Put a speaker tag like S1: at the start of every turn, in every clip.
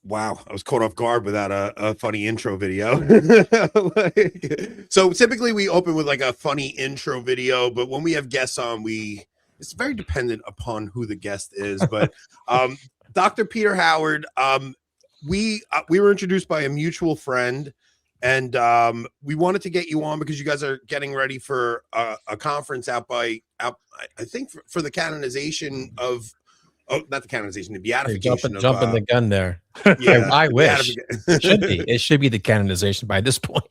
S1: Wow, I was caught off guard without a funny intro video. So typically we open with like a funny intro video, but when we have guests on, it's very dependent upon who the guest is. But Dr. Peter Howard, we were introduced by a mutual friend, and we wanted to get you on because you guys are getting ready for a conference out I think for the canonization of. Oh, not the canonization, the beatification.
S2: You're jumping the gun there.
S1: Yeah,
S2: I wish. It should be the canonization by this point.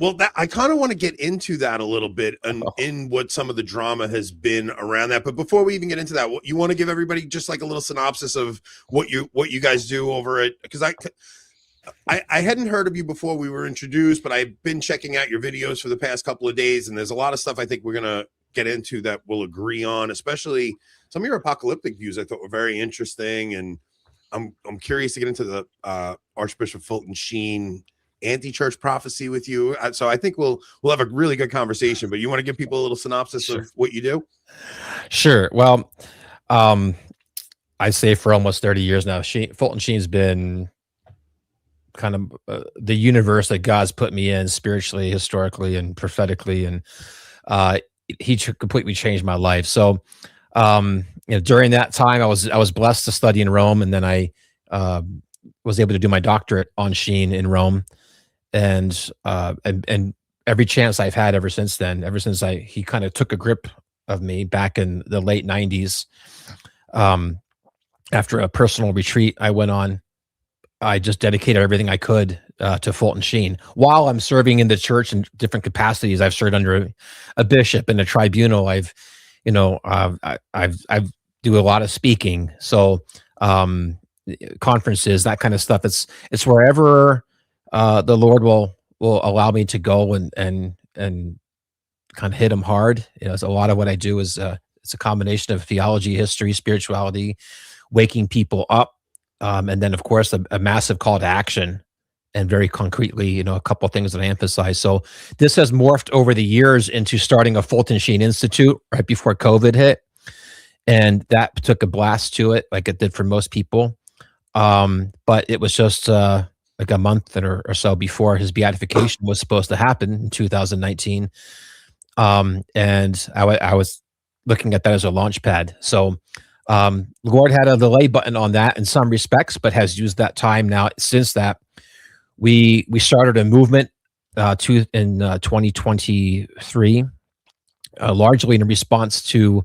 S1: Well, I kind of want to get into that a little bit and in what some of the drama has been around that. But before we even get into that, you want to give everybody just like a little synopsis of what you guys do over it? Because I hadn't heard of you before we were introduced, but I've been checking out your videos for the past couple of days, and there's a lot of stuff I think we're gonna get into that we'll agree on, especially some of your apocalyptic views I thought were very interesting, and I'm curious to get into the Archbishop Fulton Sheen anti-church prophecy with you. So I think we'll have a really good conversation, but you want to give people a little synopsis of what you do?
S2: Sure. Well, I say for almost 30 years now, Fulton Sheen's been kind of the universe that God's put me in spiritually, historically, and prophetically, and he completely changed my life. So during that time, I was blessed to study in Rome, and then I was able to do my doctorate on Sheen in Rome, and every chance I've had ever since then, he kind of took a grip of me back in the late 90s, after a personal retreat I went on, I just dedicated everything I could to Fulton Sheen. While I'm serving in the church in different capacities, I've served under a bishop in a tribunal. I've do a lot of speaking. So conferences, that kind of stuff. It's wherever the Lord will allow me to go and kind of hit them hard. So a lot of what I do is it's a combination of theology, history, spirituality, waking people up. And then, of course, a massive call to action, and very concretely, a couple of things that I emphasize. So this has morphed over the years into starting a Fulton Sheen Institute right before COVID hit. And that took a blast to it, like it did for most people. But it was just like a month or so before his beatification was supposed to happen in 2019. And I was looking at that as a launch pad. So the Lord had a delay button on that in some respects, but has used that time now. Since that, we started a movement in 2023, largely in response to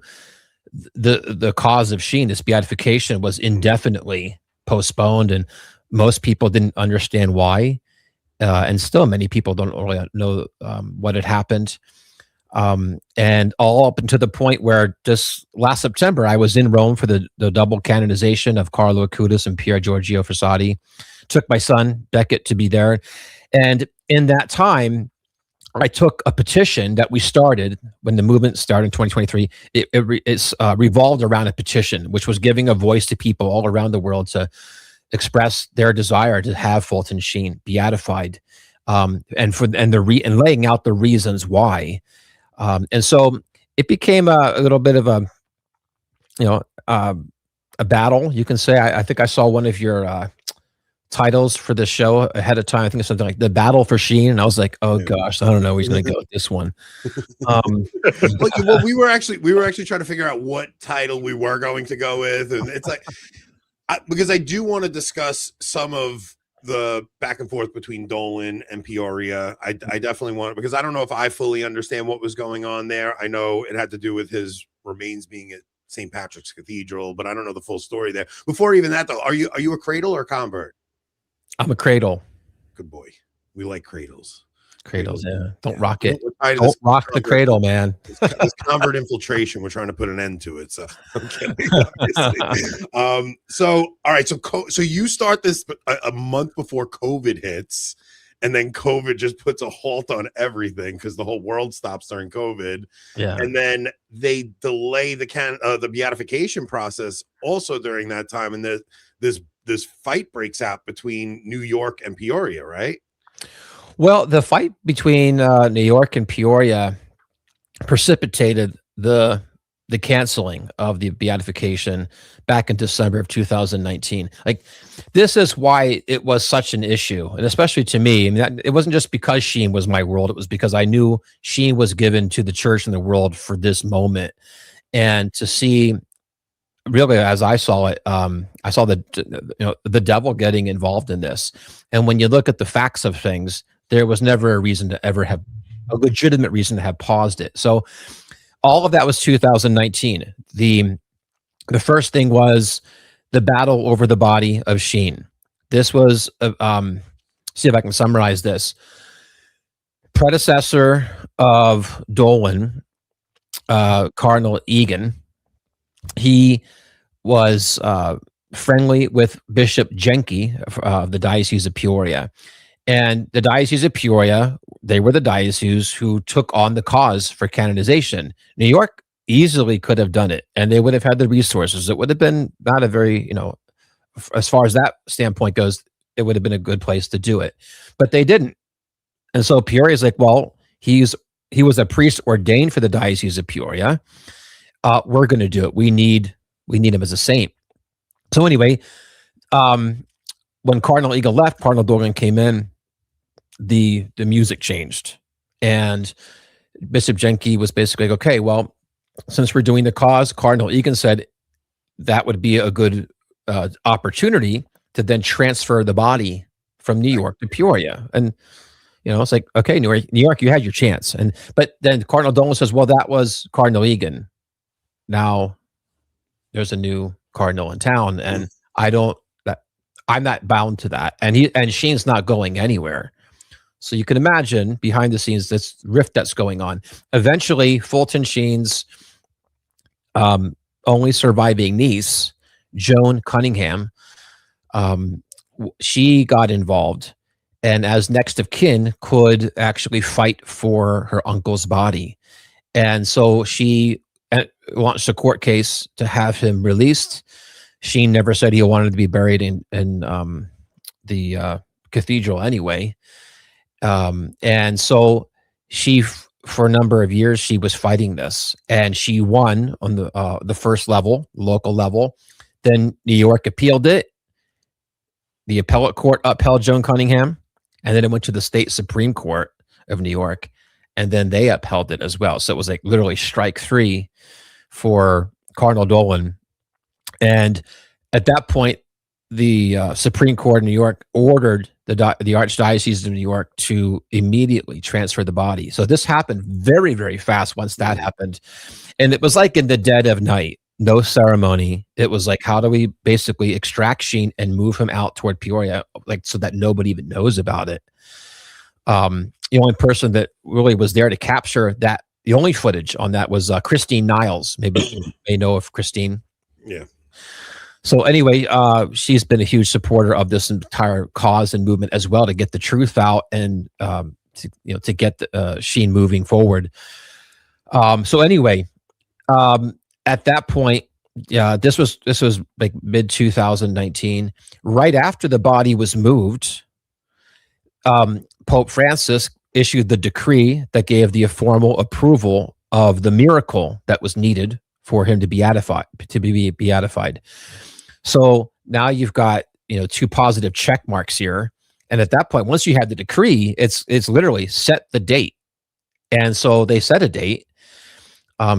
S2: the cause of Sheen. This beatification was indefinitely postponed, and most people didn't understand why, and still many people don't really know what had happened. And all up until the point where just last September, I was in Rome for the double canonization of Carlo Acutis and Pier Giorgio Frassati. Took my son, Beckett, to be there. And in that time, I took a petition that we started when the movement started in 2023. It's revolved around a petition, which was giving a voice to people all around the world to express their desire to have Fulton Sheen beatified, and laying out the reasons why. And so it became a little bit of a battle, you can say. I think I saw one of your titles for the show ahead of time. I think it's something like "The Battle for Sheen," and I was like, "Oh gosh, I don't know. He's going to go with this one."
S1: Well, we were actually trying to figure out what title we were going to go with, and it's like because I do want to discuss some of the back and forth between Dolan and Peoria. I definitely want, because I don't know if I fully understand what was going on there. I know it had to do with his remains being at St. Patrick's Cathedral, but I don't know the full story there. Before even that, though, are you a cradle or a convert?
S2: I'm a cradle.
S1: Good boy. We like cradles.
S2: Cradles, yeah. Don't
S1: Yeah.
S2: rock it.
S1: We're tired of
S2: Don't
S1: this
S2: rock the
S1: convert,
S2: cradle, man.
S1: this convert infiltration. We're trying to put an end to it. So I'm kidding, obviously. So all right. So you start this a month before COVID hits, and then COVID just puts a halt on everything because the whole world stops during COVID.
S2: Yeah.
S1: And then they delay the beatification process also during that time, and this fight breaks out between New York and Peoria, right?
S2: Well, the fight between New York and Peoria precipitated the canceling of the beatification back in December of 2019. Like, this is why it was such an issue, and especially to me. I mean, it wasn't just because Sheen was my world; it was because I knew Sheen was given to the church and the world for this moment, and to see, really, as I saw it, I saw the devil getting involved in this. And when you look at the facts of things, there was never a reason to ever have a legitimate reason to have paused it. So all of that was 2019. The first thing was the battle over the body of Sheen. This was see if I can summarize this. Predecessor of Dolan, Cardinal Egan, he was friendly with Bishop Jenke of the Diocese of Peoria. And the Diocese of Peoria, they were the diocese who took on the cause for canonization. New York easily could have done it, and they would have had the resources. It would have been not a very, as far as that standpoint goes, it would have been a good place to do it. But they didn't. And so Peoria is like, well, he was a priest ordained for the Diocese of Peoria. We're going to do it. We need him as a saint. So anyway, when Cardinal Egan left, Cardinal Dolan came in. The music changed, and Bishop Jenke was basically like, okay, well, since we're doing the cause, Cardinal Egan said that would be a good opportunity to then transfer the body from New York to Peoria. And it's like, okay, New York, you had your chance. But then Cardinal Dolan says, well, that was Cardinal Egan. Now there's a new cardinal in town, and I'm not bound to that. And Sheen's not going anywhere. So you can imagine behind the scenes this rift that's going on. Eventually, Fulton Sheen's only surviving niece, Joan Cunningham, she got involved, and as next of kin could actually fight for her uncle's body. And so she launched a court case to have him released. Sheen never said he wanted to be buried in the cathedral anyway. And so she, for a number of years, she was fighting this, and she won on the first level, local level. Then New York appealed it. The appellate court upheld Joan Cunningham, and then it went to the state Supreme Court of New York, and then they upheld it as well. So it was like literally strike three for Cardinal Dolan. And at that point, the Supreme Court of New York ordered the Archdiocese of New York to immediately transfer the body. So this happened very, very fast once that happened. And it was like in the dead of night, no ceremony. It was like, how do we basically extract Sheen and move him out toward Peoria, like so that nobody even knows about it? The only person that really was there to capture that, the only footage on that was Christine Niles. Maybe you may know of Christine.
S1: Yeah.
S2: So anyway, she's been a huge supporter of this entire cause and movement as well, to get the truth out and to get Sheen moving forward. So anyway, at that point, this was like mid 2019. Right after the body was moved, Pope Francis issued the decree that gave the formal approval of the miracle that was needed for him to be beatified. So now you've got two positive check marks here, and at that point, once you have the decree, it's literally set the date, and so they set a date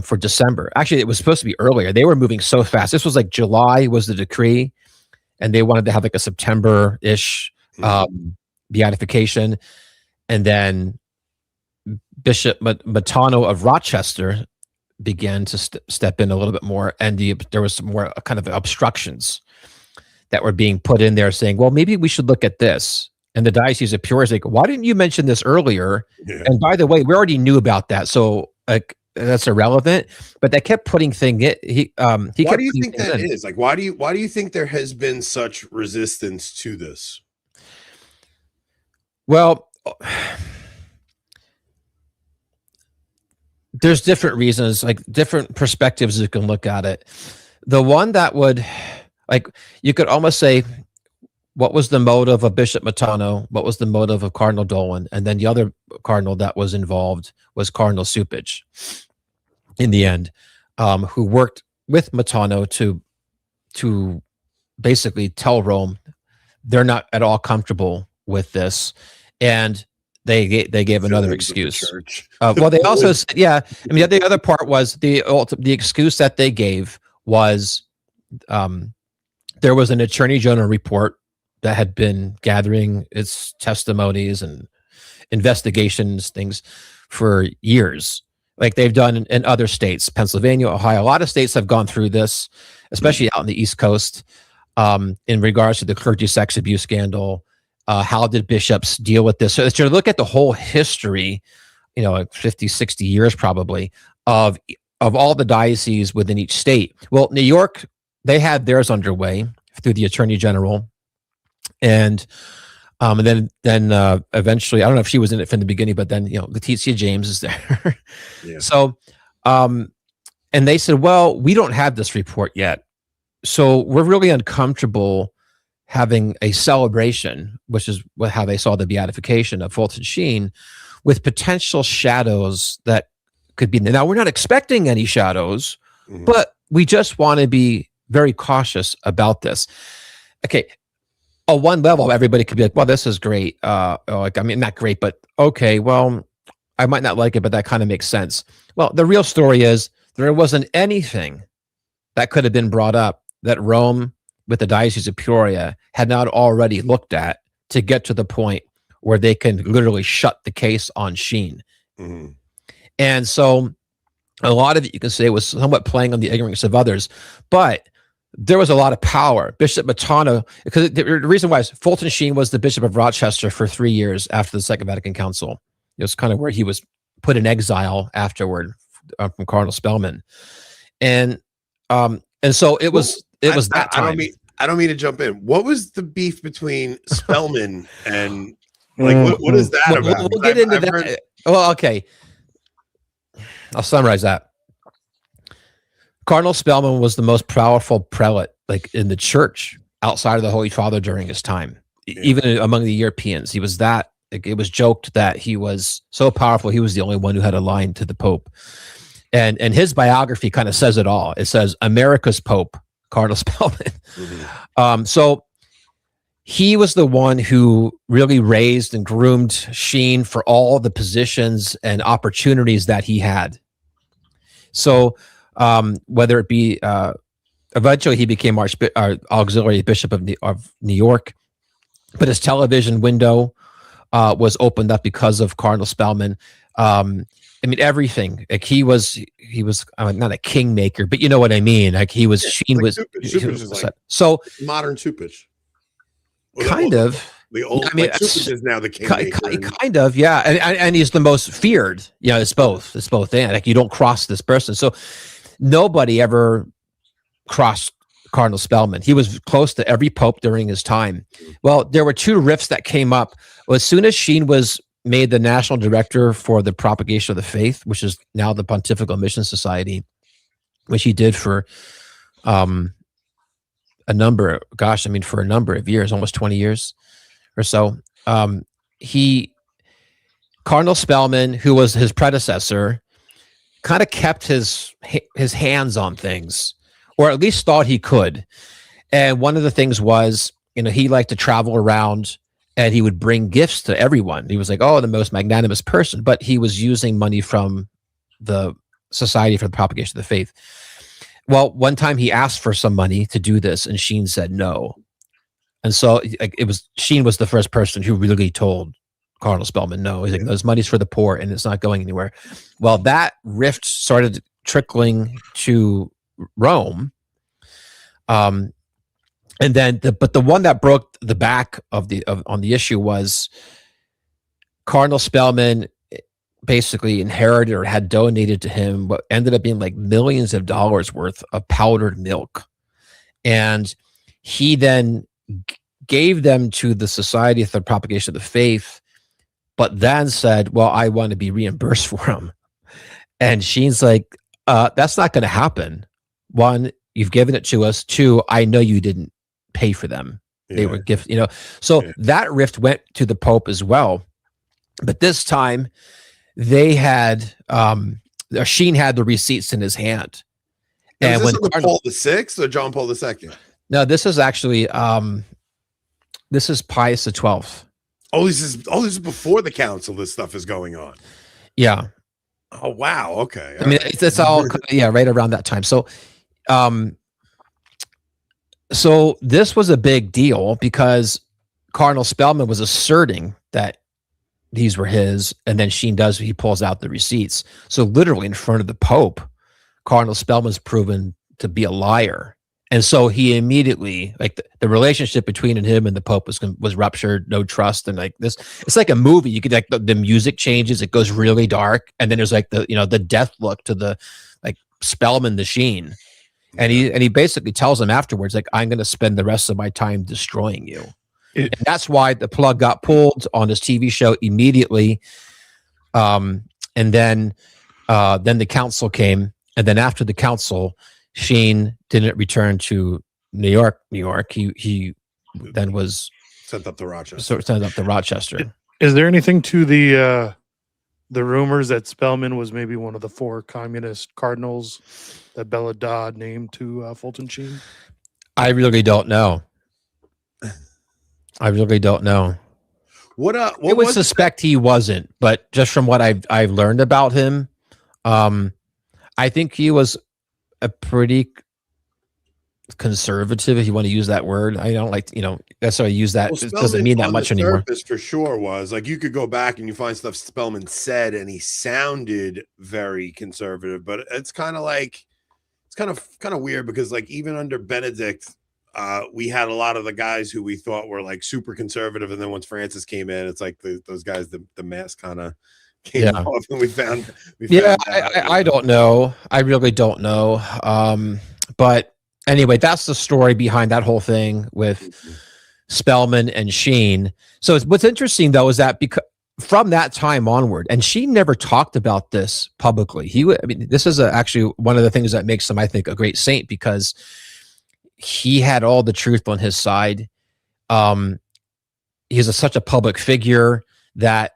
S2: for December. Actually, it was supposed to be earlier. They were moving so fast. This was like July was the decree, and they wanted to have like a September-ish beatification, and then Bishop Matano of Rochester began to step in a little bit more, and there was some more kind of obstructions that were being put in there, saying, well, maybe we should look at this. And the Diocese of Peoria is like, why didn't you mention this earlier?
S1: Yeah.
S2: And by the way, we already knew about that. So like, that's irrelevant, but they kept putting he
S1: Why
S2: kept
S1: do you
S2: putting
S1: think
S2: things
S1: that
S2: in.
S1: is? Like, why do you think there has been such resistance to this?
S2: Well, there's different reasons, like different perspectives you can look at it. The one that would, like, you could almost say, what was the motive of Bishop Matano? What was the motive of Cardinal Dolan? And then the other cardinal that was involved was Cardinal Supich in the end, who worked with Matano to basically tell Rome they're not at all comfortable with this. And they gave another excuse. Well, they also said, yeah. I mean, the other part was the excuse that they gave was there was an Attorney General report that had been gathering its testimonies and investigations, things for years, like they've done in other states, Pennsylvania, Ohio. A lot of states have gone through this, especially out in the East Coast, in regards to the clergy sex abuse scandal. How did bishops deal with this? So to look at the whole history, like 50, 60 years probably of all the dioceses within each state. Well, New York, they had theirs underway through the Attorney General. And then eventually, I don't know if she was in it from the beginning, but then, Letitia James is there. Yeah. So, and they said, well, we don't have this report yet. So we're really uncomfortable having a celebration, which is how they saw the beatification of Fulton Sheen, with potential shadows that could be. Now, we're not expecting any shadows, but we just want to be very cautious about this. Okay. On one level, everybody could be like, well, this is great. Not great, but okay, well, I might not like it, but that kind of makes sense. Well, the real story is there wasn't anything that could have been brought up that Rome, with the Diocese of Peoria, had not already looked at to get to the point where they can literally shut the case on Sheen. Mm-hmm. And so a lot of it, you can say, was somewhat playing on the ignorance of others, but there was a lot of power. Bishop Matano, because the reason why is Fulton Sheen was the Bishop of Rochester for 3 years after the Second Vatican Council. It was kind of where he was put in exile afterward from Cardinal Spellman, and so it was that time.
S1: I don't mean to jump in. What was the beef between Spellman and what is that about?
S2: We'll get into that. Well, okay, I'll summarize that. Cardinal Spellman was the most powerful prelate, in the church outside of the Holy Father during his time, even among the Europeans. He was that. It was joked that he was so powerful. He was the only one who had a line to the Pope, and his biography kind of says it all. It says America's Pope, Cardinal Spellman. Mm-hmm. So he was the one who really raised and groomed Sheen for all the positions and opportunities that he had. So. Whether it be eventually he became auxiliary bishop of New York, but his television window was opened up because of Cardinal Spellman. Everything. He was not a kingmaker, but you know what I mean. Sheen was so
S1: modern Supich.
S2: Kind of.
S1: The old Supich is now the kingmaker.
S2: Kind of, yeah, and he's the most feared. It's both. It's both. And you don't cross this person. So. Nobody ever crossed Cardinal Spellman. He was close to every pope during his time. Well, there were two rifts that came up. Well, as soon as Sheen was made the national director for the propagation of the faith, which is now the Pontifical Mission Society, which he did for for a number of years, almost 20 years or so. Cardinal Spellman, who was his predecessor, kind of kept his hands on things, or at least thought he could. And one of the things was, he liked to travel around and he would bring gifts to everyone. He was like, the most magnanimous person, but he was using money from the Society for the Propagation of the Faith. Well, one time he asked for some money to do this and Sheen said no. And so Sheen was the first person who really told Cardinal Spellman no. He's like, those money's for the poor and it's not going anywhere. Well, that rift started trickling to Rome. And And then, but the one that broke the back on the issue was Cardinal Spellman basically inherited or had donated to him what ended up being like millions of dollars worth of powdered milk. And he then gave them to the Society for the Propagation of the Faith, but then said, well, I want to be reimbursed for them. And Sheen's like, that's not going to happen. One, you've given it to us. Two, I know you didn't pay for them. Yeah. They were gifts, So that rift went to the Pope as well. But this time they had, Sheen had the receipts in his hand.
S1: And was this Paul VI or John Paul II?
S2: No, this is actually, this is Pius XII.
S1: Oh, this is before the council. This stuff is going on.
S2: Yeah.
S1: Oh, wow. Okay.
S2: I mean, it's all right around that time. So, so this was a big deal because Cardinal Spellman was asserting that these were his, and then he pulls out the receipts. So literally in front of the Pope, Cardinal Spellman's proven to be a liar. And so he immediately, like the relationship between him and the Pope was ruptured, no trust. And like this, it's like a movie. You could like the music changes, it goes really dark. And then there's like the death look to the like Spellman, the Sheen. And he basically tells him afterwards, like, I'm going to spend the rest of my time destroying you. And that's why the plug got pulled on his TV show immediately. And then the council came. And then after the council, Sheen didn't return to New York. He then was
S1: sent up to Rochester.
S3: Is there anything to the rumors that Spellman was maybe one of the 4 communist cardinals that Bella Dodd named to Fulton Sheen?
S2: I really don't know. I would suspect he wasn't, but just from what I've learned about him, I think he was a pretty conservative, if you want to use that word. I don't like, that's why I use that. It doesn't mean that much anymore.
S1: For sure was like, you could go back and you find stuff Spellman said and he sounded very conservative, but it's kind of like, it's kind of weird because like even under Benedict, we had a lot of the guys who we thought were like super conservative. And then once Francis came in, it's like those guys, the mask kind of came off and we found
S2: I don't know. I really don't know. But anyway, that's the story behind that whole thing with Spellman and Sheen. So what's interesting though, is that because from that time onward, and Sheen never talked about this publicly. This is actually one of the things that makes him, I think, a great saint, because he had all the truth on his side. He's such a public figure that,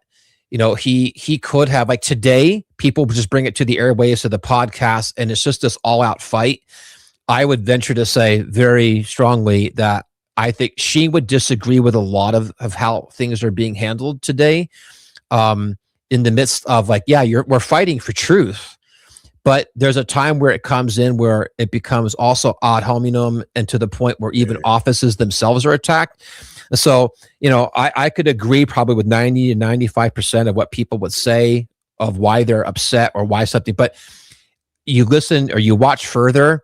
S2: he could have, like today, people just bring it to the airwaves, to the podcast, and it's just this all-out fight. I would venture to say very strongly that I think Sheen would disagree with a lot of how things are being handled today, in the midst of like, we're fighting for truth. But there's a time where it comes in where it becomes also ad hominem, and to the point where even offices themselves are attacked. So, I could agree probably with 90 to 95% of what people would say of why they're upset or why something, but you listen or you watch further,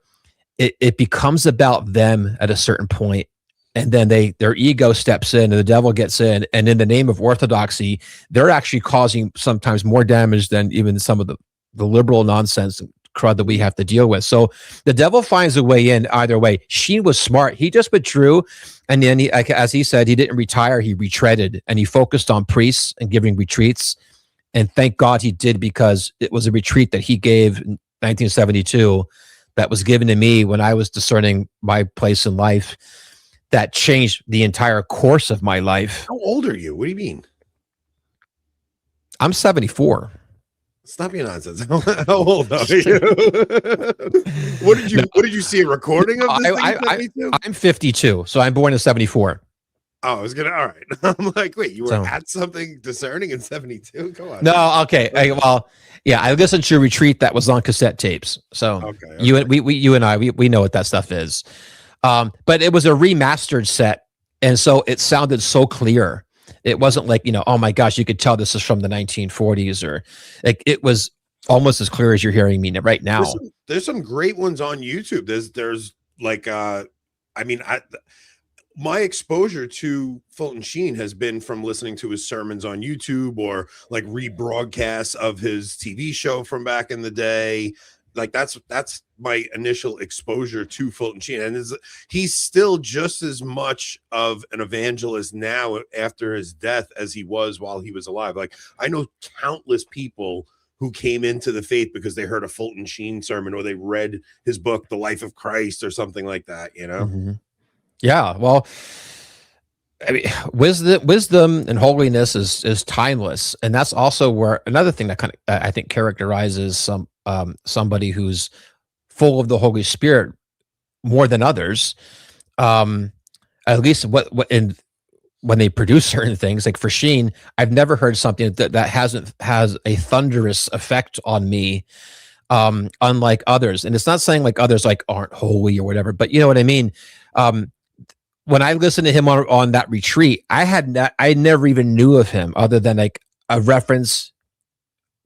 S2: it becomes about them at a certain point. And then their ego steps in and the devil gets in. And in the name of orthodoxy, they're actually causing sometimes more damage than even some of the liberal nonsense crud that we have to deal with. So the devil finds a way in either way. Sheen was smart. He just withdrew. And then as he said, he didn't retire. He retreaded and he focused on priests and giving retreats. And thank God he did, because it was a retreat that he gave in 1972 that was given to me when I was discerning my place in life, that changed the entire course of my life.
S1: How old are you? What do you mean?
S2: I'm 74.
S1: Stop your nonsense. How old are you? What did you see a recording of this?
S2: I'm 52, so I'm born in 74.
S1: Oh, I was gonna. All right. I'm like, wait, you were at something discerning in 72? Come on.
S2: No, okay. I listened to a retreat that was on cassette tapes. So okay. You and I know what that stuff is. But it was a remastered set, and so it sounded so clear. It wasn't like, oh my gosh, you could tell this is from the 1940s, or like it was almost as clear as you're hearing me right now.
S1: There's some great ones on YouTube. There's like, my exposure to Fulton Sheen has been from listening to his sermons on YouTube or like rebroadcasts of his TV show from back in the day. Like that's my initial exposure to Fulton Sheen, and he's still just as much of an evangelist now after his death as he was while he was alive. Like I know countless people who came into the faith because they heard a Fulton Sheen sermon or they read his book, The Life of Christ, or something like that. You know?
S2: Mm-hmm. Yeah. Well, I mean, wisdom and holiness is timeless, and that's also where another thing that kind of I think characterizes somebody who's full of the Holy Spirit more than others. At least when they produce certain things, like for Sheen, I've never heard something that has a thunderous effect on me, unlike others. And it's not saying like others like aren't holy or whatever, but you know what I mean. When I listened to him on that retreat, I never even knew of him other than like a reference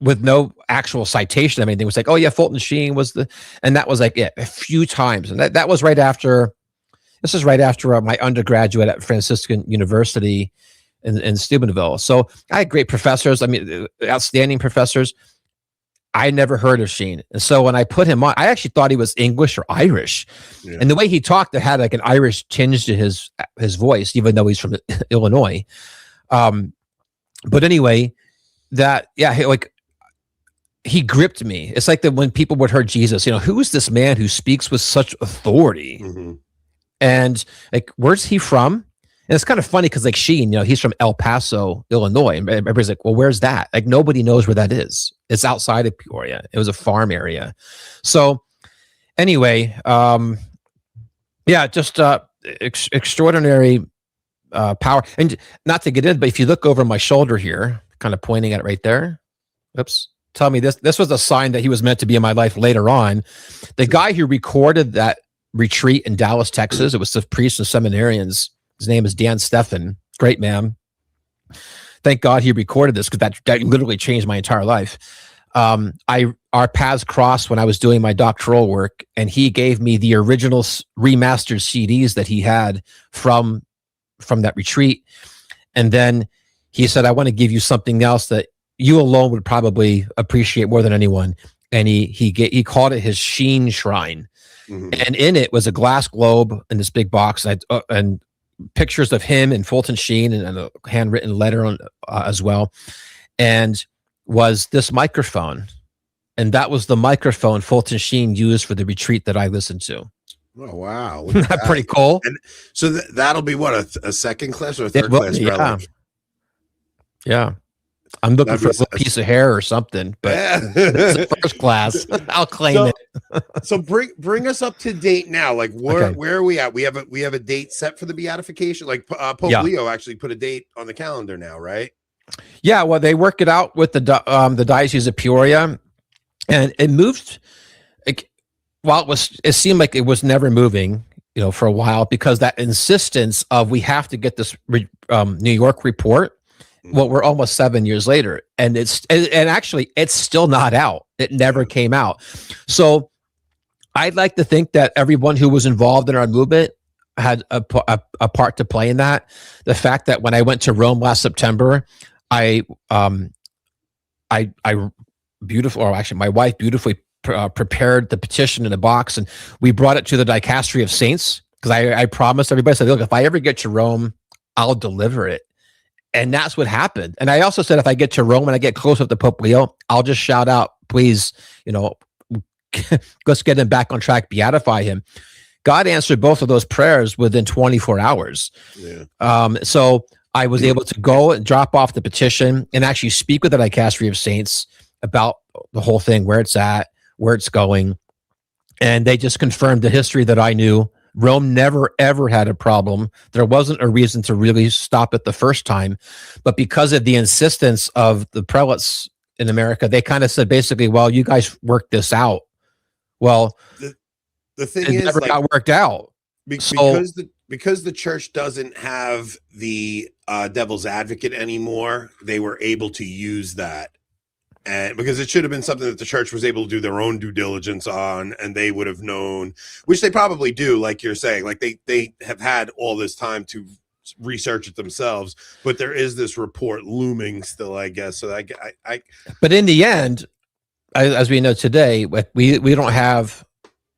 S2: with no actual citation of anything. It was like, oh yeah, Fulton Sheen was and that was like it a few times. And that was right after, this is right after my undergraduate at Franciscan University in Steubenville. So I had great professors. I mean, outstanding professors. I never heard of Sheen. And so when I put him on, I actually thought he was English or Irish. Yeah. And the way he talked, it had like an Irish tinge to his voice, even though he's from Illinois. But anyway, he gripped me. It's like when people would heard Jesus, who is this man who speaks with such authority? Mm-hmm. And like, where's he from? And it's kind of funny because like Sheen, he's from El Paso, Illinois. And everybody's like, well, where's that? Like nobody knows where that is. It's outside of Peoria. It was a farm area. So anyway, just extraordinary power. And not to get in, but if you look over my shoulder here, kind of pointing at it right there. Oops. Tell me this was a sign that he was meant to be in my life later on. The guy who recorded that retreat in Dallas, Texas, it was the priests and seminarians. His name is Dan Steffen. Great man. Thank God he recorded this because that literally changed my entire life. Our paths crossed when I was doing my doctoral work, and he gave me the original remastered CDs that he had from that retreat. And then he said, I want to give you something else that you alone would probably appreciate more than anyone. And he called it his Sheen Shrine. Mm-hmm. And in it was a glass globe in this big box, and pictures of him and Fulton Sheen and a handwritten letter on, as well. And was this microphone. And that was the microphone Fulton Sheen used for the retreat that I listened to.
S1: Oh, wow.
S2: That's pretty cool.
S1: And so that'll be what, a second class or a third class relic?
S2: Yeah. I'm looking for a little piece of hair or something, but it's a first class. I'll claim it.
S1: So bring us up to date now. Like where are we at? We have a date set for the beatification. Like Pope Leo actually put a date on the calendar now, right?
S2: Yeah. Well, they work it out with the Diocese of Peoria, and it moved. It seemed like it was never moving, for a while because that insistence of we have to get this New York report. Well, we're almost 7 years later, and actually it's still not out. It never came out. So I'd like to think that everyone who was involved in our movement had a part to play in that. The fact that when I went to Rome last September, my wife beautifully prepared the petition in a box, and we brought it to the Dicastery of Saints because I promised everybody, I said, look, if I ever get to Rome, I'll deliver it. And that's what happened. And I also said, if I get to Rome and I get close up to Pope Leo, I'll just shout out, please, let's get him back on track, beatify him. God answered both of those prayers within 24 hours. Yeah. So I was able to go and drop off the petition and actually speak with the Dicastery of Saints about the whole thing, where it's at, where it's going. And they just confirmed the history that I knew. Rome never, ever had a problem. There wasn't a reason to really stop it the first time. But because of the insistence of the prelates in America, they kind of said basically, well, you guys worked this out. Well,
S1: the thing is,
S2: never got worked out.
S1: Because the church doesn't have the devil's advocate anymore, they were able to use that And because it should have been something that the church was able to do their own due diligence on, and they would have known, which they probably do, like you're saying, like they have had all this time to research it themselves, but there is this report looming still, I guess. So
S2: but in the end, as we know today, we don't have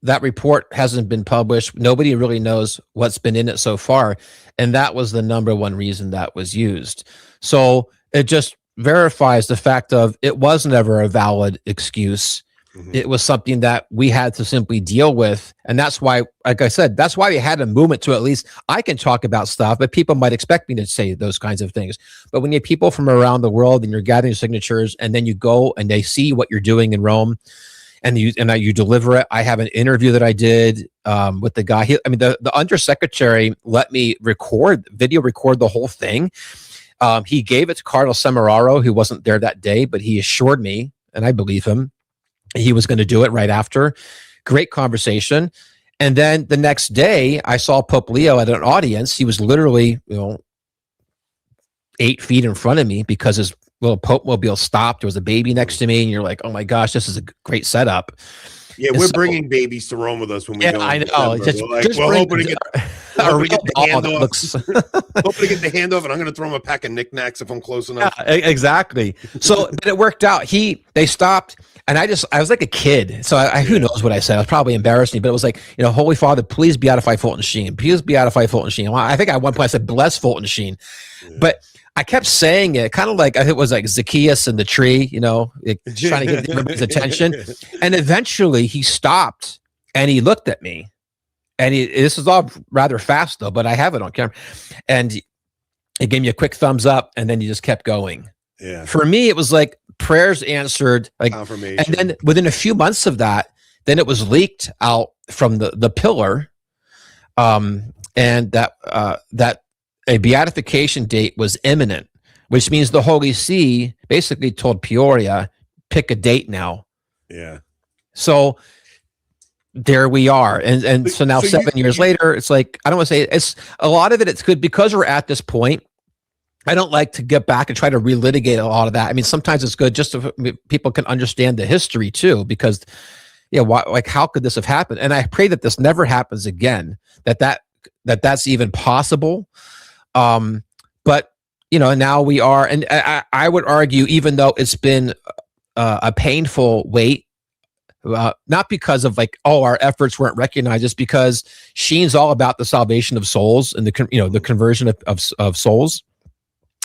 S2: that report, hasn't been published. Nobody really knows what's been in it so far, and that was the number one reason that was used. So it just verifies the fact of it was never a valid excuse. It was something that we had to simply deal with. And that's why, like I said, that's why we had a movement to at least I can talk about stuff, but people might expect me to say those kinds of things. But when you have people from around the world and you're gathering signatures and then you go and they see what you're doing in Rome and you deliver it. I have an interview that I did with the guy. The undersecretary let me video record the whole thing. He gave it to Cardinal Semeraro, who wasn't there that day, but he assured me, and I believe him, he was going to do it right after. Great conversation. And then the next day, I saw Pope Leo at an audience. He was literally, 8 feet in front of me because his little Pope mobile stopped. There was a baby next to me, and you're like, oh my gosh, this is a great setup.
S1: Yeah, we're bringing babies to Rome with us when we go.
S2: I know.
S1: We're hoping to get the handoff, and I'm going to throw him a pack of knickknacks if I'm close enough.
S2: Yeah, exactly. So, but it worked out. They stopped, and I was like a kid. So who knows what I said? I was probably embarrassing, but it was like, Holy Father, please beatify Fulton Sheen. Please beatify Fulton Sheen. Well, I think at one point I said, bless Fulton Sheen. Yeah. But I kept saying it kind of like, I think it was like Zacchaeus and the tree, trying to get everybody's attention. And eventually he stopped and he looked at me. And this is all rather fast though, but I have it on camera. And he gave me a quick thumbs up, and then he just kept going.
S1: Yeah.
S2: For me, it was like prayers answered, like
S1: confirmation.
S2: And then within a few months of that, then it was leaked out from the pillar, and that a beatification date was imminent, which means the Holy See basically told Peoria, pick a date now.
S1: Yeah.
S2: So there we are. And so now 7 years later, it's like, I don't want to say it's a lot of it. It's good because we're at this point. I don't like to get back and try to relitigate a lot of that. I mean, sometimes it's good just so people can understand the history too, because how could this have happened? And I pray that this never happens again, that's even possible. But now we are, and I would argue, even though it's been a painful wait, not because of our efforts weren't recognized, just because Sheen's all about the salvation of souls and the conversion of souls.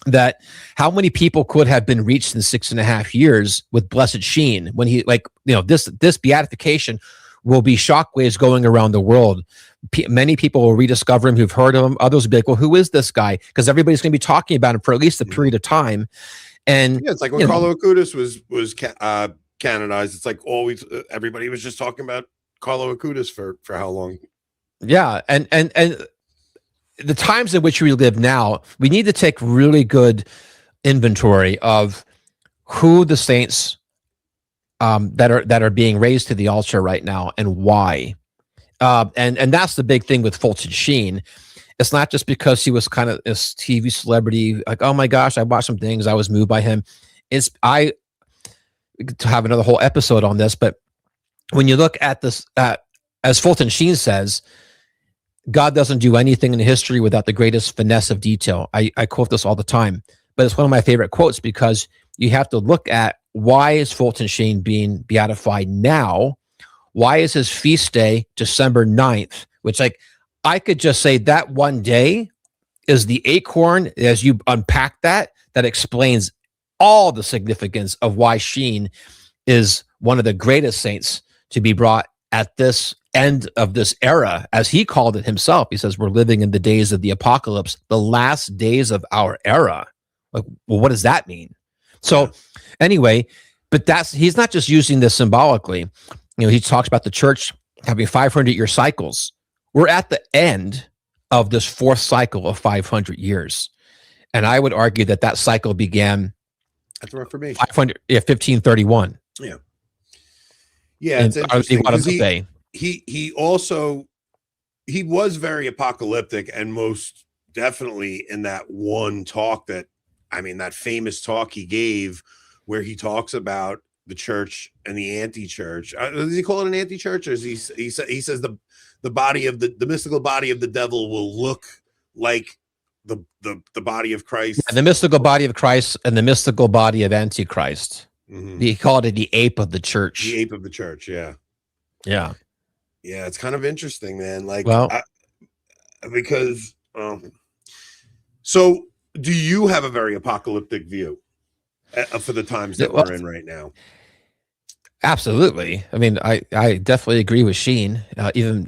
S2: That how many people could have been reached in 6.5 years with Blessed Sheen when he this beatification will be shockwaves going around the world. Many people will rediscover him who've heard of him. Others will be like, well, who is this guy? Because everybody's going to be talking about him for at least a period of time. And
S1: it's like when Carlo Acutis was canonized. It's like always everybody was just talking about Carlo Acutis for how long?
S2: Yeah, and the times in which we live now, we need to take really good inventory of who the saints that are being raised to the altar right now and why. And that's the big thing with Fulton Sheen. It's not just because he was kind of this TV celebrity, like, oh my gosh, I watched some things, I was moved by him. We could have another whole episode on this, but when you look at this, as Fulton Sheen says, God doesn't do anything in history without the greatest finesse of detail. I quote this all the time, but it's one of my favorite quotes because you have to look at why is Fulton Sheen being beatified now? Why is his feast day December 9th? Which I could just say that one day is the acorn, as you unpack that explains all the significance of why Sheen is one of the greatest saints to be brought at this end of this era, as he called it himself. He says, we're living in the days of the apocalypse, the last days of our era. Like, well, what does that mean? So anyway, but he's not just using this symbolically. He talks about the church having 500-year cycles. We're at the end of this fourth cycle of 500 years. And I would argue that cycle began
S1: at the Reformation.
S2: 1531.
S1: Yeah. Yeah, it's interesting. He was very apocalyptic, and most definitely in that one talk that famous talk he gave where he talks about the church and the anti-church. Does he call it an anti-church, or is he says the body of the mystical body of the devil will look like the body of Christ?
S2: Yeah, the mystical body of Christ and the mystical body of Antichrist.
S1: Mm-hmm.
S2: He called it the ape of the church.
S1: The ape of the church, yeah.
S2: Yeah.
S1: Yeah, it's kind of interesting, man. Like,
S2: well,
S1: because so do you have a very apocalyptic view for the times that we're in right now?
S2: Absolutely. I mean, I definitely agree with Sheen. Even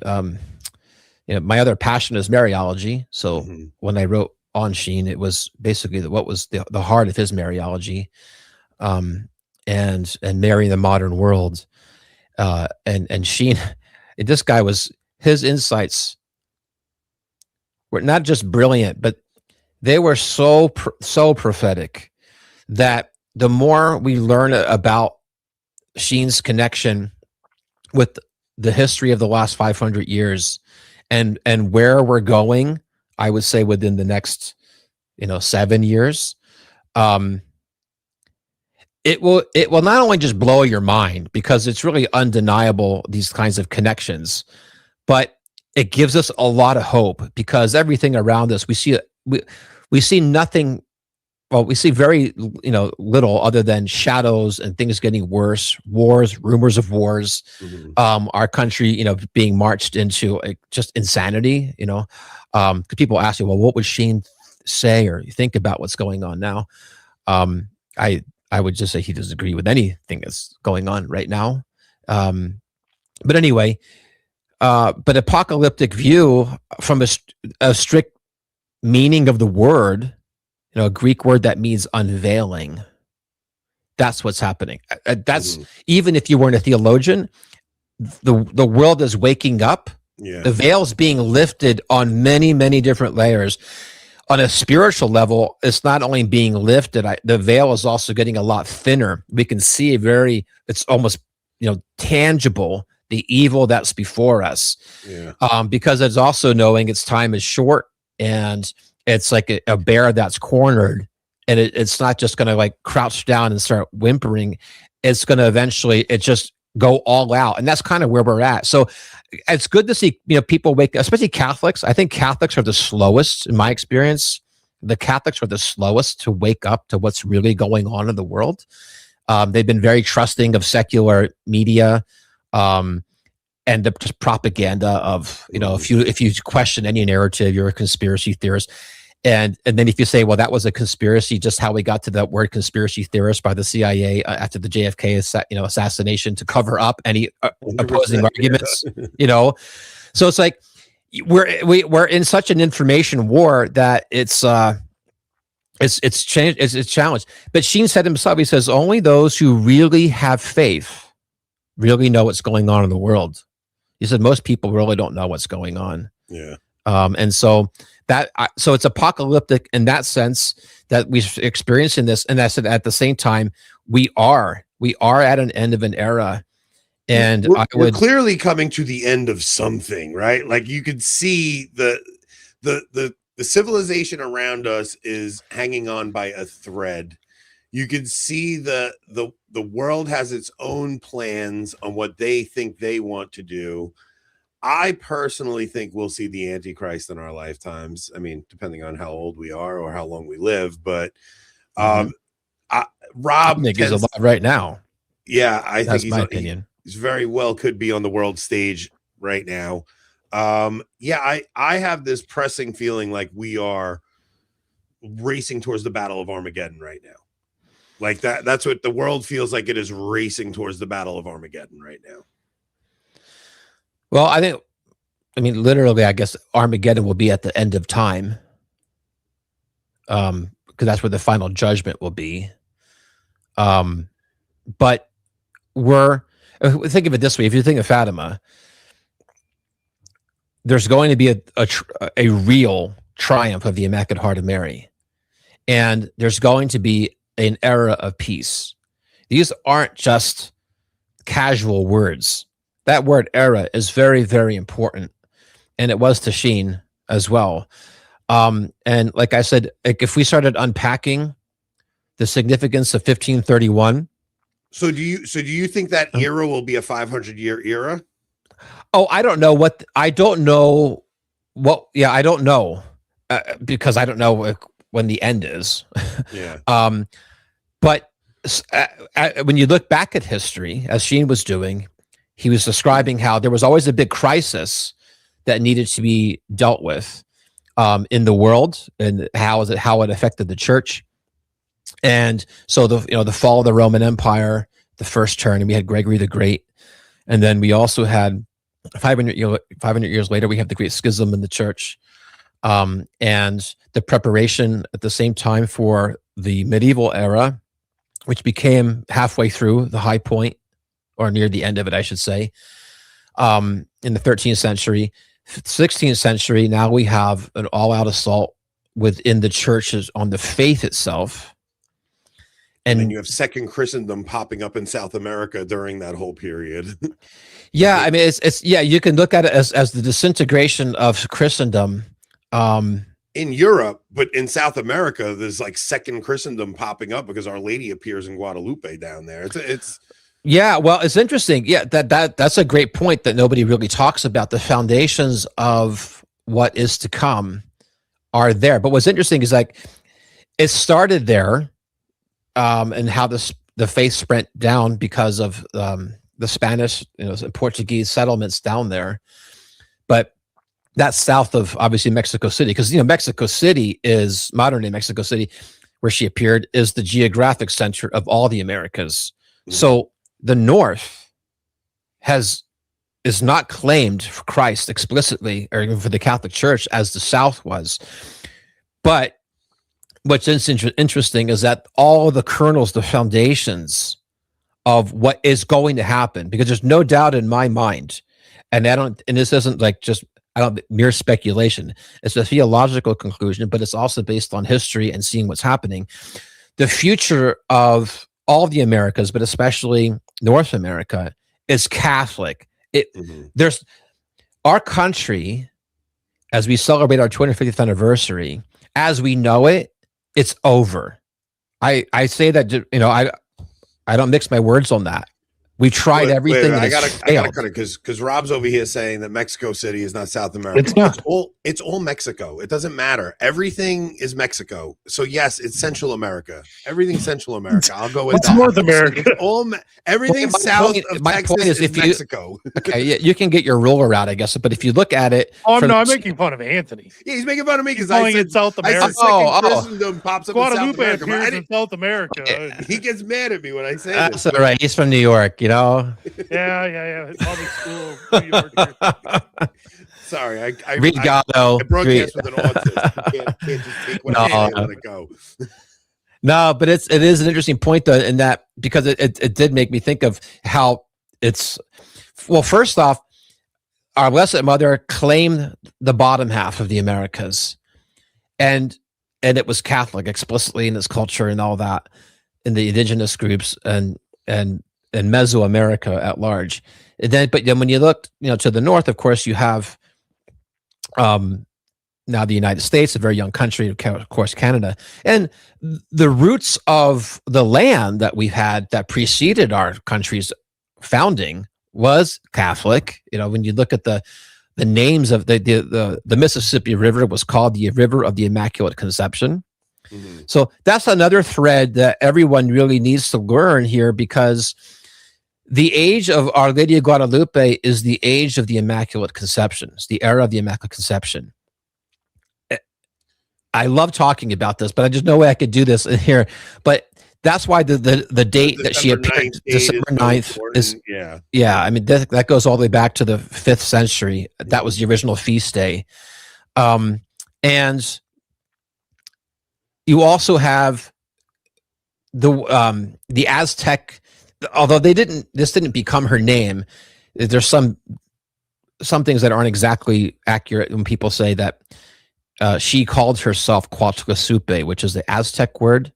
S2: my other passion is Mariology. So when I wrote on Sheen, it was basically what was the heart of his Mariology, and marrying the modern world. And Sheen, this guy his insights were not just brilliant, but they were so prophetic that the more we learn about Sheen's connection with the history of the last 500 years and where we're going, I would say within the next 7 years, it will not only just blow your mind, because it's really undeniable, these kinds of connections, but it gives us a lot of hope, because everything around us, we see nothing. Well, we see very little other than shadows and things getting worse, wars, rumors of wars, our country being marched into just insanity. People ask you, well, what would Sheen say or think about what's going on now? I would just say he doesn't agree with anything that's going on right now. But anyway, but apocalyptic view from a strict meaning of the word, a Greek word that means unveiling. That's what's happening. That's even if you weren't a theologian, the world is waking up. Yeah. The veil's being lifted on many, many different layers. On a spiritual level, it's not only being lifted, the veil is also getting a lot thinner. We can see it's almost tangible, the evil that's before us. Yeah. Because it's also knowing its time is short, and it's like a bear that's cornered, and it's not just going to crouch down and start whimpering. It's going to eventually just go all out. And that's kind of where we're at. So it's good to see, people wake up, especially Catholics. I think Catholics are the slowest, in my experience. The Catholics are the slowest to wake up to what's really going on in the world. They've been very trusting of secular media, and the just propaganda of, if you question any narrative, you're a conspiracy theorist. And then if you say, well, that was a conspiracy, just how we got to that word conspiracy theorist by the CIA after the JFK assassination, to cover up any opposing arguments, So it's like we're in such an information war that it's changed, it's challenged. But Sheen said himself, he says, only those who really have faith really know what's going on in the world. He said most people really don't know what's going on. Yeah. And so so it's apocalyptic in that sense, that we're experiencing this. And I said, at the same time, we are at an end of an era. And
S1: we're clearly coming to the end of something, right? Like, you could see the civilization around us is hanging on by a thread. You could see the world has its own plans on what they think they want to do. I personally think we'll see the Antichrist in our lifetimes. I mean, depending on how old we are or how long we live. But Rob,
S2: I think he's alive right now.
S1: Yeah, I think
S2: my opinion.
S1: He's very well could be on the world stage right now. Yeah, I have this pressing feeling like we are racing towards the Battle of Armageddon right now. Like that's what the world feels like. It is racing towards the Battle of Armageddon right now.
S2: Well, literally, I guess Armageddon will be at the end of time, because that's where the final judgment will be. But think of it this way: if you think of Fatima, there's going to be a real triumph of the Immaculate Heart of Mary, and there's going to be an era of peace. These aren't just casual words. That word era is very, very important. And it was to Sheen as well. And like I said, if we started unpacking the significance of 1531.
S1: So do you think that era will be a 500-year era?
S2: Oh, I don't know I don't know because I don't know when the end is.
S1: Yeah.
S2: But when you look back at history, as Sheen was doing, he was describing how there was always a big crisis that needed to be dealt with in the world, and how it affected the church. And so the fall of the Roman Empire, the first turn, and we had Gregory the Great, and then we also had 500 years later we have the Great Schism in the church, and the preparation at the same time for the medieval era, which became halfway through the high point, or near the end of it, I should say, in the 13th century. 16th century, now we have an all-out assault within the churches on the faith itself.
S1: And then you have second Christendom popping up in South America during that whole period.
S2: Yeah, I mean, it's you can look at it as the disintegration of Christendom.
S1: In Europe, but in South America, there's like second Christendom popping up because Our Lady appears in Guadalupe down there. It's
S2: Yeah, well, it's interesting. Yeah, that's a great point that nobody really talks about. The foundations of what is to come are there. But what's interesting is like it started there, and how the faith spread down because of the Spanish, Portuguese settlements down there. But that's south of obviously Mexico City, because Mexico City is modern day Mexico City, where she appeared, is the geographic center of all the Americas. Mm-hmm. So the North is not claimed for Christ explicitly, or even for the Catholic Church, as the South was. But what's interesting is that all the kernels, the foundations of what is going to happen, because there's no doubt in my mind, and this isn't like just mere speculation. It's a theological conclusion, but it's also based on history and seeing what's happening. The future of all the Americas, but especially North America, is Catholic. There's our country, as we celebrate our 250th anniversary, as we know it, it's over. I say that, I don't mix my words on that. We tried everything.
S1: I gotta cut it because Rob's over here saying that Mexico City is not South America.
S3: It's not.
S1: It's all Mexico. It doesn't matter. Everything is Mexico. So yes, it's Central America. Everything's Central America. I'll go with that.
S3: North America.
S1: It's everything south of Texas is Mexico.
S2: Okay, yeah, you can get your ruler out, I guess. But if you look at it,
S3: I'm making fun of Anthony.
S1: Yeah, he's making fun of me because
S3: I said South America.
S1: Christendom pops up
S3: Guadalupe
S1: in South America.
S3: appears in South America.
S1: He gets mad at me when I say
S2: that's
S1: this.
S2: all right. He's from New York,
S3: Yeah. Public school, New York.
S1: Sorry, I
S2: Read
S1: broadcast with an autist. You can't just take what I say and let it go.
S2: No, but it is an interesting point though, in that, because it did make me think of how first off, our Blessed Mother claimed the bottom half of the Americas, and it was Catholic explicitly in its culture and all that, in the indigenous groups and Mesoamerica at large. But then when you look, to the north, of course, you have now the United States, a very young country, of course, Canada, and the roots of the land that we've had that preceded our country's founding was Catholic. When you look at the names of the Mississippi River, was called the River of the Immaculate Conception. Mm-hmm. So that's another thread that everyone really needs to learn here, because the age of Our Lady of Guadalupe is the age of the Immaculate Conception. It's the era of the Immaculate Conception. I love talking about this, but I just no way I could do this in here. But that's why the date that she appeared, December 9th, is yeah. I mean, that goes all the way back to the 5th century. That was the original feast day, and you also have the Aztec. Although this didn't become her name, there's some things that aren't exactly accurate when people say that she called herself Cuauhtlisupe, which is the Aztec word.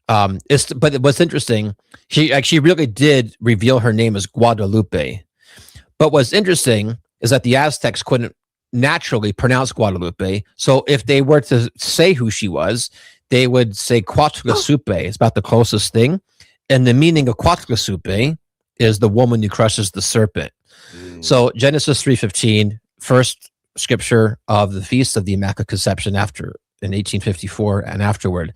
S2: But what's interesting, she really did reveal her name as Guadalupe. But what's interesting is that the Aztecs couldn't naturally pronounce Guadalupe. So if they were to say who she was, they would say quattro supe. It's about the closest thing. And the meaning of quattro supe is the woman who crushes the serpent. So Genesis 3:15, first scripture of the Feast of the Immaculate Conception in 1854 and afterward.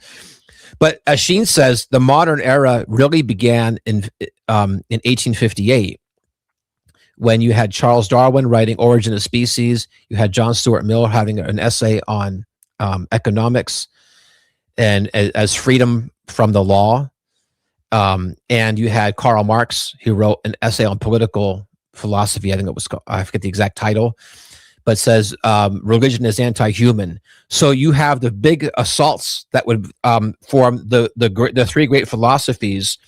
S2: But as Sheen says, the modern era really began in 1858, when you had Charles Darwin writing Origin of Species, you had John Stuart Mill having an essay on economics and as freedom from the law, and you had Karl Marx, who wrote an essay on political philosophy. I think it was, I forget the exact title, but says religion is anti-human. So you have the big assaults that would form the three great philosophies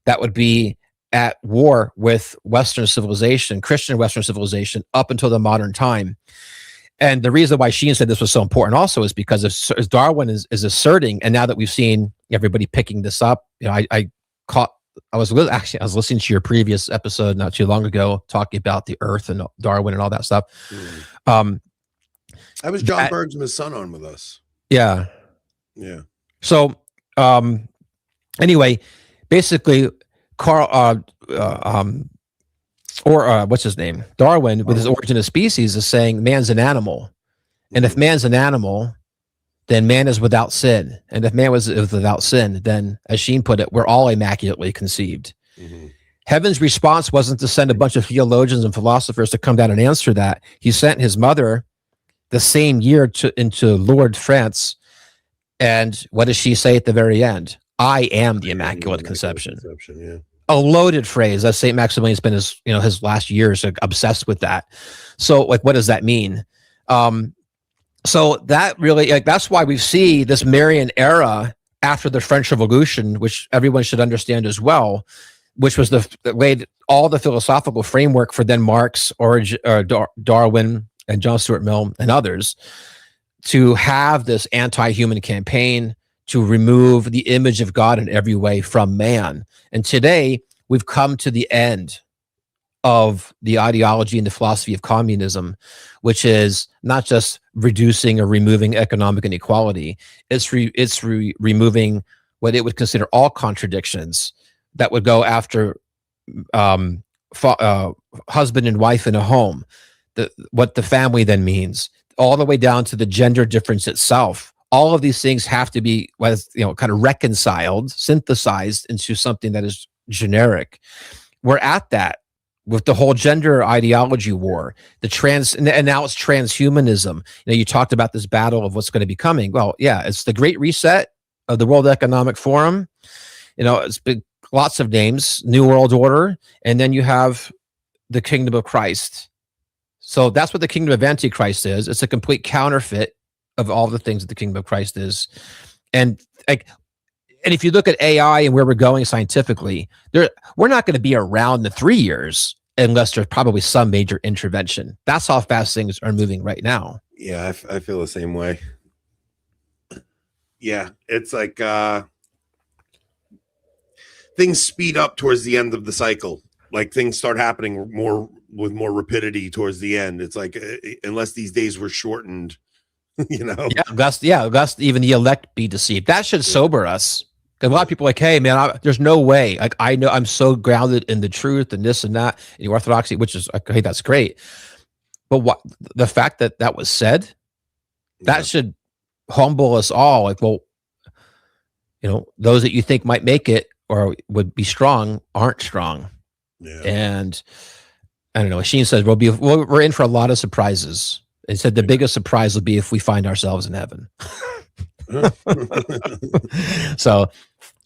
S2: that would be at war with Western civilization, Christian Western civilization, up until the modern time. And the reason why Sheen said this was so important also is because as Darwin is asserting, and now that we've seen everybody picking this up, I was listening to your previous episode not too long ago, talking about the Earth and Darwin and all that stuff.
S1: That was John Bergsman's son on with us.
S2: Yeah.
S1: Yeah.
S2: So anyway, basically, what's his name? Darwin, with his Origin of Species, is saying man's an animal. And if man's an animal, then man is without sin. And if man was without sin, then, as Sheen put it, we're all immaculately conceived. Heaven's response wasn't to send a bunch of theologians and philosophers to come down and answer that. He sent his mother the same year into Lourdes, France. And what does she say at the very end? I am the Immaculate Conception.
S1: Yeah.
S2: A loaded phrase. That St. Maximilian's been his last years obsessed with that. So what does that mean? So that really, that's why we see this Marian era after the French Revolution, which everyone should understand as well, which was the way all the philosophical framework for then Marx, Darwin, and John Stuart Mill and others to have this anti-human campaign to remove the image of God in every way from man. And today we've come to the end of the ideology and the philosophy of communism, which is not just reducing or removing economic inequality. It's removing what it would consider all contradictions that would go after husband and wife in a home, what the family then means, all the way down to the gender difference itself. All of these things have to be, kind of reconciled, synthesized into something that is generic. We're at that with the whole gender ideology war, and now it's transhumanism. You talked about this battle of what's going to be coming. Well, yeah, it's the Great Reset of the World Economic Forum. It's been lots of names, New World Order, and then you have the Kingdom of Christ. So that's what the Kingdom of Antichrist is. It's a complete counterfeit of all the things that the Kingdom of Christ is. And if you look at AI and where we're going scientifically, we're not going to be around in 3 years unless there's probably some major intervention. That's how fast things are moving right now.
S1: Yeah, I feel the same way. Yeah, it's like things speed up towards the end of the cycle. Like things start happening with more rapidity towards the end. It's like unless these days were shortened,
S2: lest even the elect be deceived. That should sober us. Because a lot of people are like, hey, man, there's no way. Like, I know I'm so grounded in the truth and this and that, and the orthodoxy, which is, okay, that's great. But the fact that was said, that should humble us all. Like, well, those that you think might make it or would be strong aren't strong.
S1: Yeah.
S2: And I don't know. Sheen says we're in for a lot of surprises. He said the biggest surprise will be if we find ourselves in heaven. So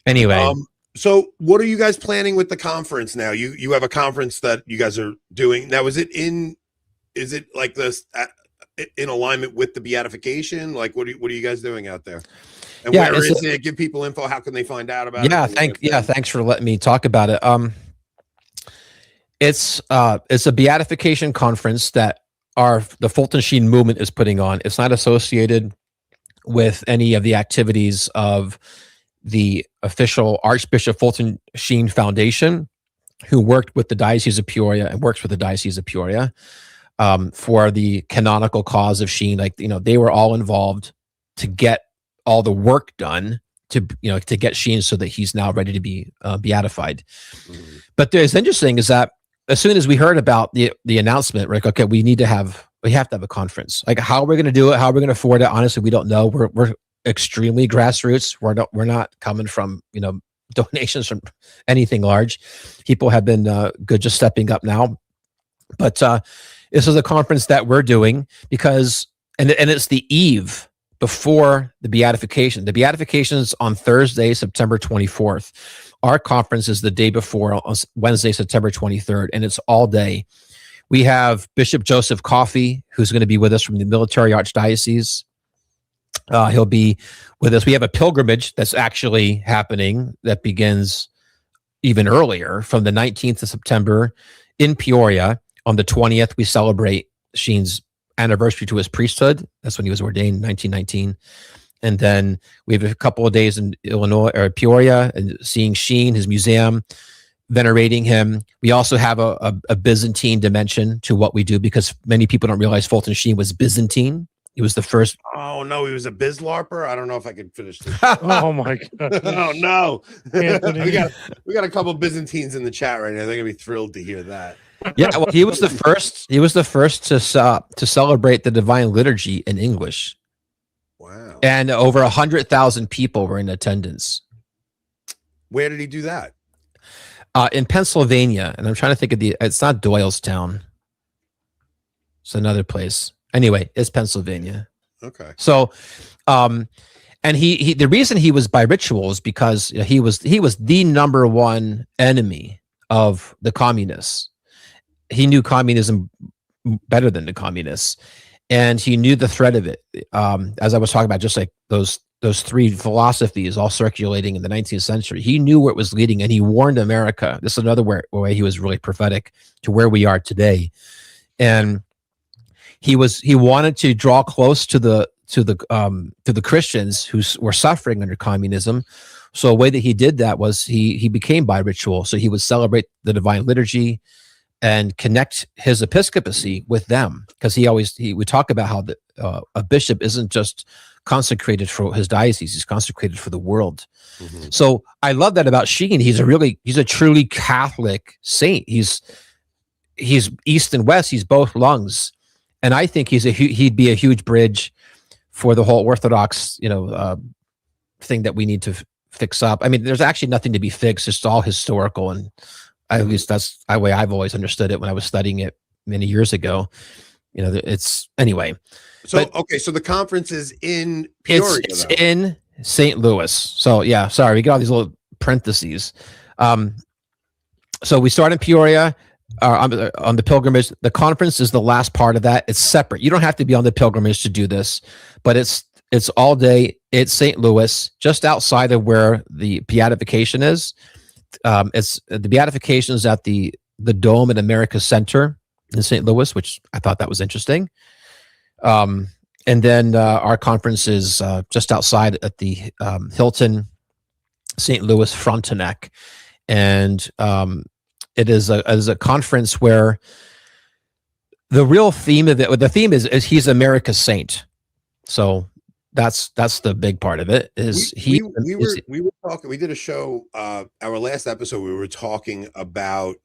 S2: anyway,
S1: so what are you guys planning with the conference now? You have a conference that you guys are doing now. Is it like this in alignment with the beatification? Like what are you guys doing out there? And where is it? Give people info. How can they find out about it?
S2: Thanks for letting me talk about it. It's a beatification conference that the Fulton Sheen movement is putting on. It's not associated with any of the activities of the official Archbishop Fulton Sheen Foundation, who worked with the Diocese of Peoria and works with the Diocese of Peoria for the canonical cause of Sheen. They were all involved to get all the work done to get Sheen so that he's now ready to be beatified.
S1: Mhm.
S2: But it's interesting is that as soon as we heard about the announcement, we're like, okay, we have to have a conference. Like, how are we going to do it? How are we going to afford it? Honestly, we don't know. We're extremely grassroots. We're not coming from donations from anything large. People have been good just stepping up now. But this is a conference that we're doing because, and it's the eve before the beatification. The beatification is on Thursday, September 24th. Our conference is the day before, on Wednesday, September 23rd, and it's all day. We have Bishop Joseph Coffey, who's going to be with us from the Military Archdiocese. He'll be with us. We have a pilgrimage that's actually happening that begins even earlier, from the 19th of September in Peoria. On the 20th, we celebrate Sheen's anniversary to his priesthood. That's when he was ordained in 1919. And then we have a couple of days in Illinois or Peoria, and seeing Sheen, his museum, venerating him. We also have a Byzantine dimension to what we do, because many people don't realize Fulton Sheen was Byzantine. He was the first.
S1: Oh no, he was a bizlarper. I don't know if I could finish this.
S3: Oh my god!
S1: Oh no,
S3: Anthony.
S1: we got a couple Byzantines in the chat right now. They're gonna be thrilled to hear that.
S2: Yeah, well, he was the first. He was the first to celebrate the Divine Liturgy in English.
S1: Wow.
S2: And over 100,000 people were in attendance.
S1: Where did he do that?
S2: In Pennsylvania, and I'm trying to think of it's not Doylestown. It's another place. Anyway, it's Pennsylvania.
S1: Okay.
S2: So, and he the reason he was by ritual is because he was the number one enemy of the communists. He knew communism better than the communists, and he knew the threat of it. As I was talking about, just like those three philosophies all circulating in the 19th century, he knew where it was leading, and he warned America. This is another way he was really prophetic to where we are today, and he wanted to draw close to the Christians who were suffering under communism. So a way that he did that was he became bi-ritual. So he would celebrate the Divine Liturgy and connect his episcopacy with them, because he would talk about how a bishop isn't just consecrated for his diocese; he's consecrated for the world.
S1: Mhm.
S2: So I love that about Sheen. He's a truly Catholic saint. He's East and West. He's both lungs, and I think he'd be a huge bridge for the whole Orthodox thing that we need to fix up. I mean, there's actually nothing to be fixed; it's all historical, and at least that's the way I've always understood it when I was studying it many years ago. It's anyway.
S1: So so the conference is in Peoria.
S2: It's in St. Louis. So yeah, sorry, we got all these little parentheses. So we start in Peoria on the pilgrimage. The conference is the last part of that. It's separate. You don't have to be on the pilgrimage to do this, but it's all day. It's St. Louis, just outside of where the beatification is. It's the beatification is at the Dome at America Center in St. Louis, which I thought that was interesting. And then our conference is just outside at the Hilton St. Louis Frontenac, and it is a conference where the real theme of it, the theme is he's America's saint. So that's the big part of it. We
S1: were talking. We did a show. Our last episode, we were talking about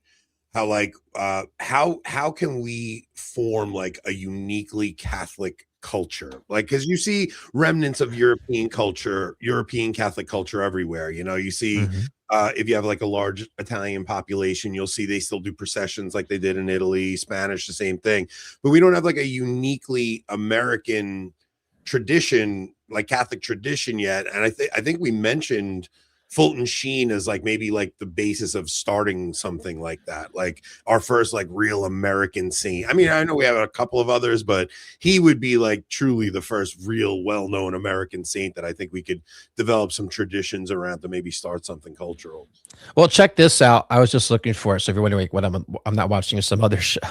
S1: how can we form like a uniquely Catholic culture, like, because you see remnants of European Catholic culture everywhere. You see if you have like a large Italian population, you'll see they still do processions like they did in Italy. Spanish, the same thing, but we don't have like a uniquely American tradition, like Catholic tradition yet. And I think we mentioned Fulton Sheen as like maybe like the basis of starting something like that, like our first like real American saint. I mean, I know we have a couple of others, but he would be like truly the first real well-known American saint that I think we could develop some traditions around to maybe start something cultural.
S2: Well, check this out. I was just looking for it. So if you're wondering what I'm not watching some other show.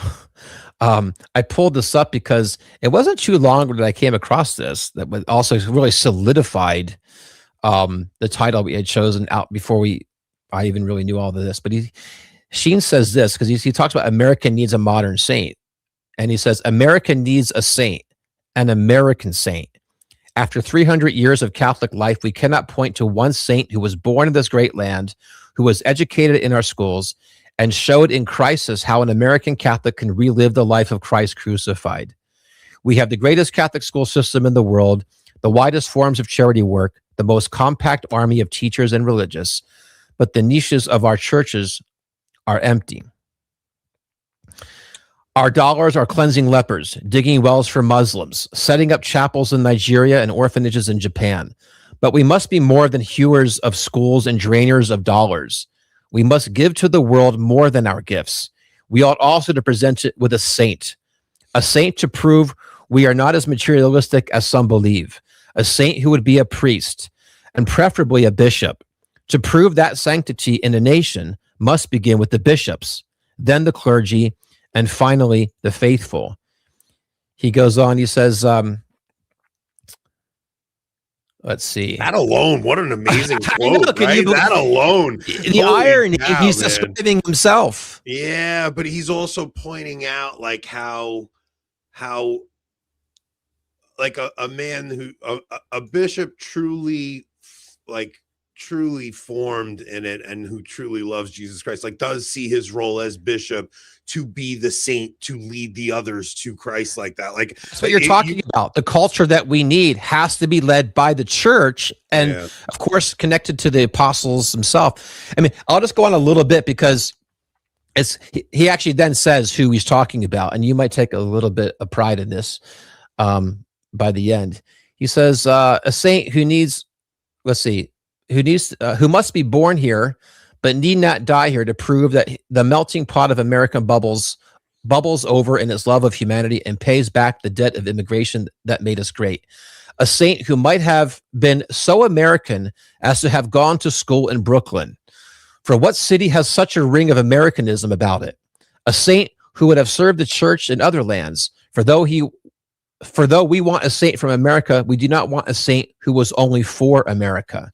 S2: I pulled this up because it wasn't too long that I came across this that was also really solidified the title we had chosen out before I even really knew all of this. But Sheen says this because he talks about America needs a modern saint, and he says America needs a saint, an American saint, After 300 years of Catholic life, we cannot point to one saint who was born in this great land, who was educated in our schools, and showed in crisis how an American Catholic can relive the life of Christ crucified. We have the greatest Catholic school system in the world, the widest forms of charity work, the most compact army of teachers and religious, but the niches of our churches are empty. Our dollars are cleansing lepers, digging wells for Muslims, setting up chapels in Nigeria and orphanages in Japan. But we must be more than hewers of schools and drainers of dollars. We must give to the world more than our gifts. We ought also to present it with a saint to prove we are not as materialistic as some believe, a saint who would be a priest, and preferably a bishop. To prove that sanctity in a nation must begin with the bishops, then the clergy, and finally the faithful. He goes on, he says, let's see.
S1: That alone, what an amazing quote,
S2: know,
S1: right? That alone.
S2: The irony, he's describing himself.
S1: Yeah, but he's also pointing out like how like a man who a bishop truly formed in it and who truly loves Jesus Christ, like does see his role as bishop to be the saint, to lead the others to Christ like that. Like
S2: that's what you're talking about. The culture that we need has to be led by the church and of course connected to the apostles themselves. I mean, I'll just go on a little bit because he actually then says who he's talking about, and you might take a little bit of pride in this by the end. He says a saint who needs, who must be born here but need not die here to prove that the melting pot of American bubbles over in its love of humanity and pays back the debt of immigration that made us great. A saint who might have been so American as to have gone to school in Brooklyn. For what city has such a ring of Americanism about it? A saint who would have served the church in other lands. For though we want a saint from America, we do not want a saint who was only for America.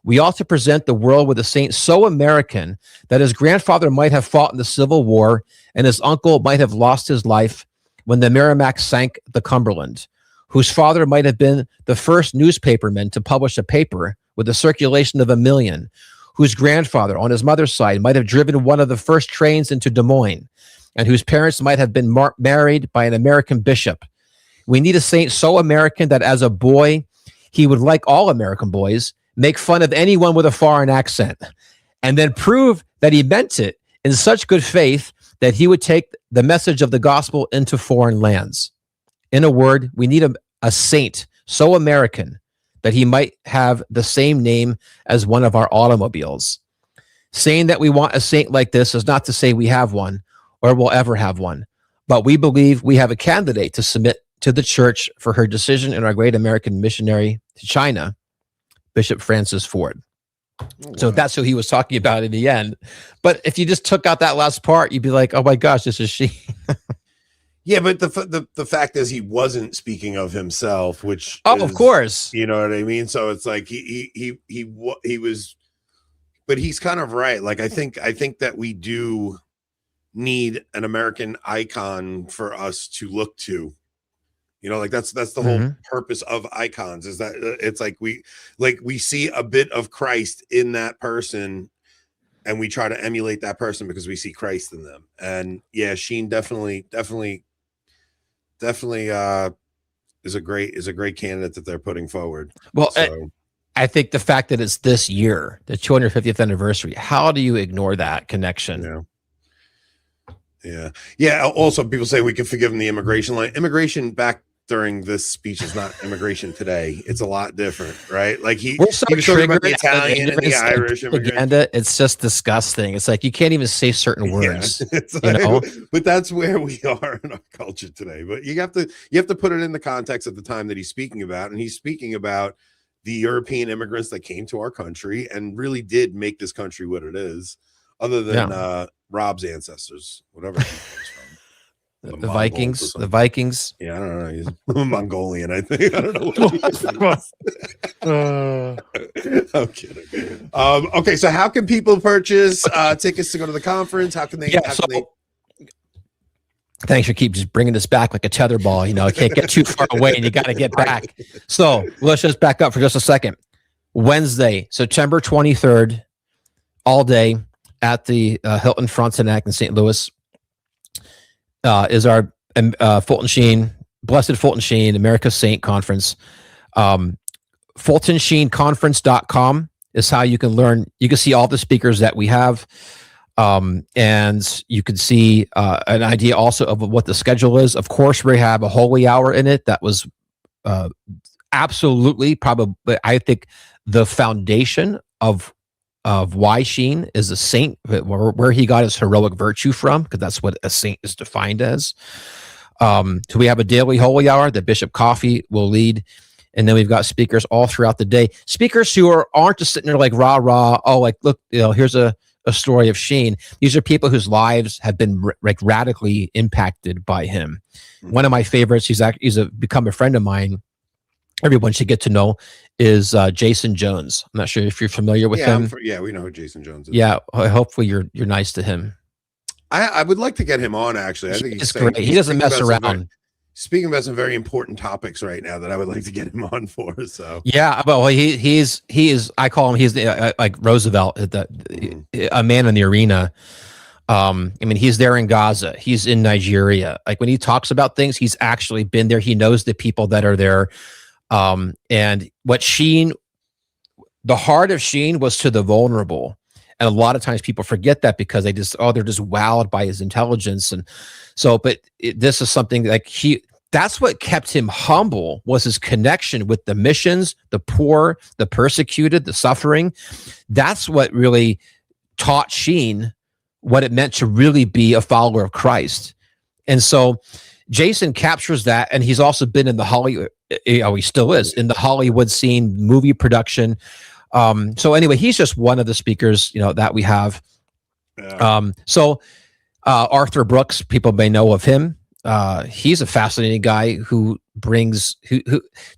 S2: We ought to present the world with a saint so American that his grandfather might have fought in the Civil War and his uncle might have lost his life when the Merrimack sank the Cumberland, whose father might have been the first newspaperman to publish a paper with a circulation of 1 million, whose grandfather on his mother's side might have driven one of the first trains into Des Moines, and whose parents might have been married by an American bishop. We need a saint so American that as a boy, he would, like all American boys, make fun of anyone with a foreign accent, and then prove that he meant it in such good faith that he would take the message of the gospel into foreign lands. In a word, we need a saint so American that he might have the same name as one of our automobiles. Saying that we want a saint like this is not to say we have one or will ever have one, but we believe we have a candidate to submit to the church for her decision in our great American missionary to China, Bishop Francis Ford. So that's who he was talking about in the end. But if you just took out that last part, you'd be like, oh my gosh, this is she.
S1: Yeah, but the fact is he wasn't speaking of himself, which
S2: of course,
S1: you know what I mean. So it's like he was, but he's kind of right. Like I think that we do need an American icon for us to look to. You know, like that's the whole purpose of icons, is that it's like we see a bit of Christ in that person and we try to emulate that person because we see Christ in them. And yeah, Sheen definitely is a great candidate that they're putting forward.
S2: Well, so, I think the fact that it's this year, the 250th anniversary, how do you ignore that connection?
S1: Yeah. Also, people say we can forgive them the immigration line. Immigration back during this speech is not immigration today. It's a lot different, right? Like
S2: we're so
S1: he was talking about the Italian and the Irish
S2: propaganda. It's just disgusting. It's like you can't even say certain words.
S1: Yeah, it's like, but that's where we are in our culture today. But you have to put it in the context of the time that he's speaking about, and he's speaking about the European immigrants that came to our country and really did make this country what it is, other than Rob's ancestors, whatever he was from.
S2: The Vikings.
S1: Yeah, I don't know. He's Mongolian, I think. I don't know. I'm kidding. Okay, so how can people purchase tickets to go to the conference? How can they?
S2: Thanks for keep just bringing this back like a tetherball. You know, it can't get too far away and you got to get back. So let's just back up for just a second. Wednesday, September 23rd, all day at the Hilton Frontenac in St. Louis is our Fulton Sheen, Blessed Fulton Sheen, America's Saint Conference. FultonSheenConference.com is how you can learn. You can see all the speakers that we have. And you can see an idea also of what the schedule is. Of course, we have a holy hour in it. That was absolutely probably, I think, the foundation of why Sheen is a saint, where he got his heroic virtue from, because that's what a saint is defined as. So we have a daily holy hour that Bishop Coffey will lead. And then we've got speakers all throughout the day. Speakers who aren't just sitting there like rah. Oh, like, look, here's a story of Sheen. These are people whose lives have been radically impacted by him. One of my favorites, he's become a friend of mine. Everyone should get to know, is Jason Jones. I'm not sure if you're familiar with him.
S1: We know who Jason Jones is.
S2: Yeah, hopefully you're nice to him.
S1: I would like to get him on, actually. I think
S2: he's great. He doesn't mess around.
S1: Speaking about some very important topics right now that I would like to get him on for. So
S2: yeah, but he is. I call him. He's like Roosevelt, a man in the arena. I mean, he's there in Gaza. He's in Nigeria. Like when he talks about things, he's actually been there. He knows the people that are there. And what Sheen, the heart of Sheen was to the vulnerable. And a lot of times people forget that because they're just wowed by his intelligence. And so, but this is something like that's what kept him humble, was his connection with the missions, the poor, the persecuted, the suffering. That's what really taught Sheen what it meant to really be a follower of Christ. And so Jason captures that. And he's also been in the Hollywood, he still is in the Hollywood scene, movie production. So anyway, he's just one of the speakers, that we have. Yeah. Arthur Brooks, people may know of him. He's a fascinating guy who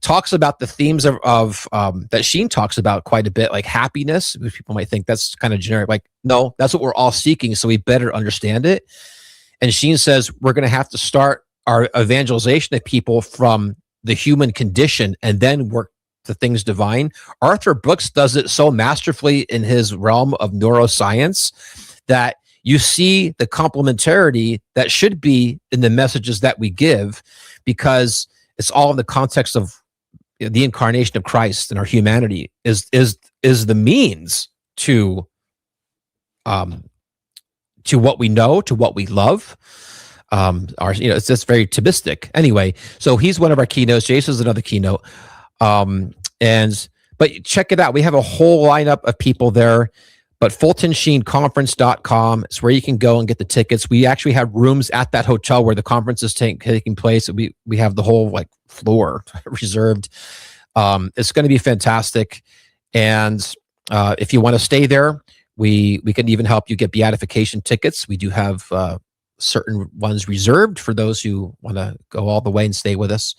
S2: talks about the themes of that Sheen talks about quite a bit, like happiness, which people might think that's kind of generic. Like, no, that's what we're all seeking, so we better understand it. And Sheen says we're going to have to start our evangelization of people from the human condition and then work the things divine. Arthur Brooks does it so masterfully in his realm of neuroscience that you see the complementarity that should be in the messages that we give, because it's all in the context of the incarnation of Christ, and our humanity is the means to what we know, to what we love. It's just very Thomistic. Anyway, so he's one of our keynotes. Jason's another keynote. But check it out. We have a whole lineup of people there, but FultonSheenConference.com is where you can go and get the tickets. We actually have rooms at that hotel where the conference is taking place. We have the whole floor reserved. It's going to be fantastic. And if you want to stay there, we can even help you get beatification tickets. We do have certain ones reserved for those who want to go all the way and stay with us.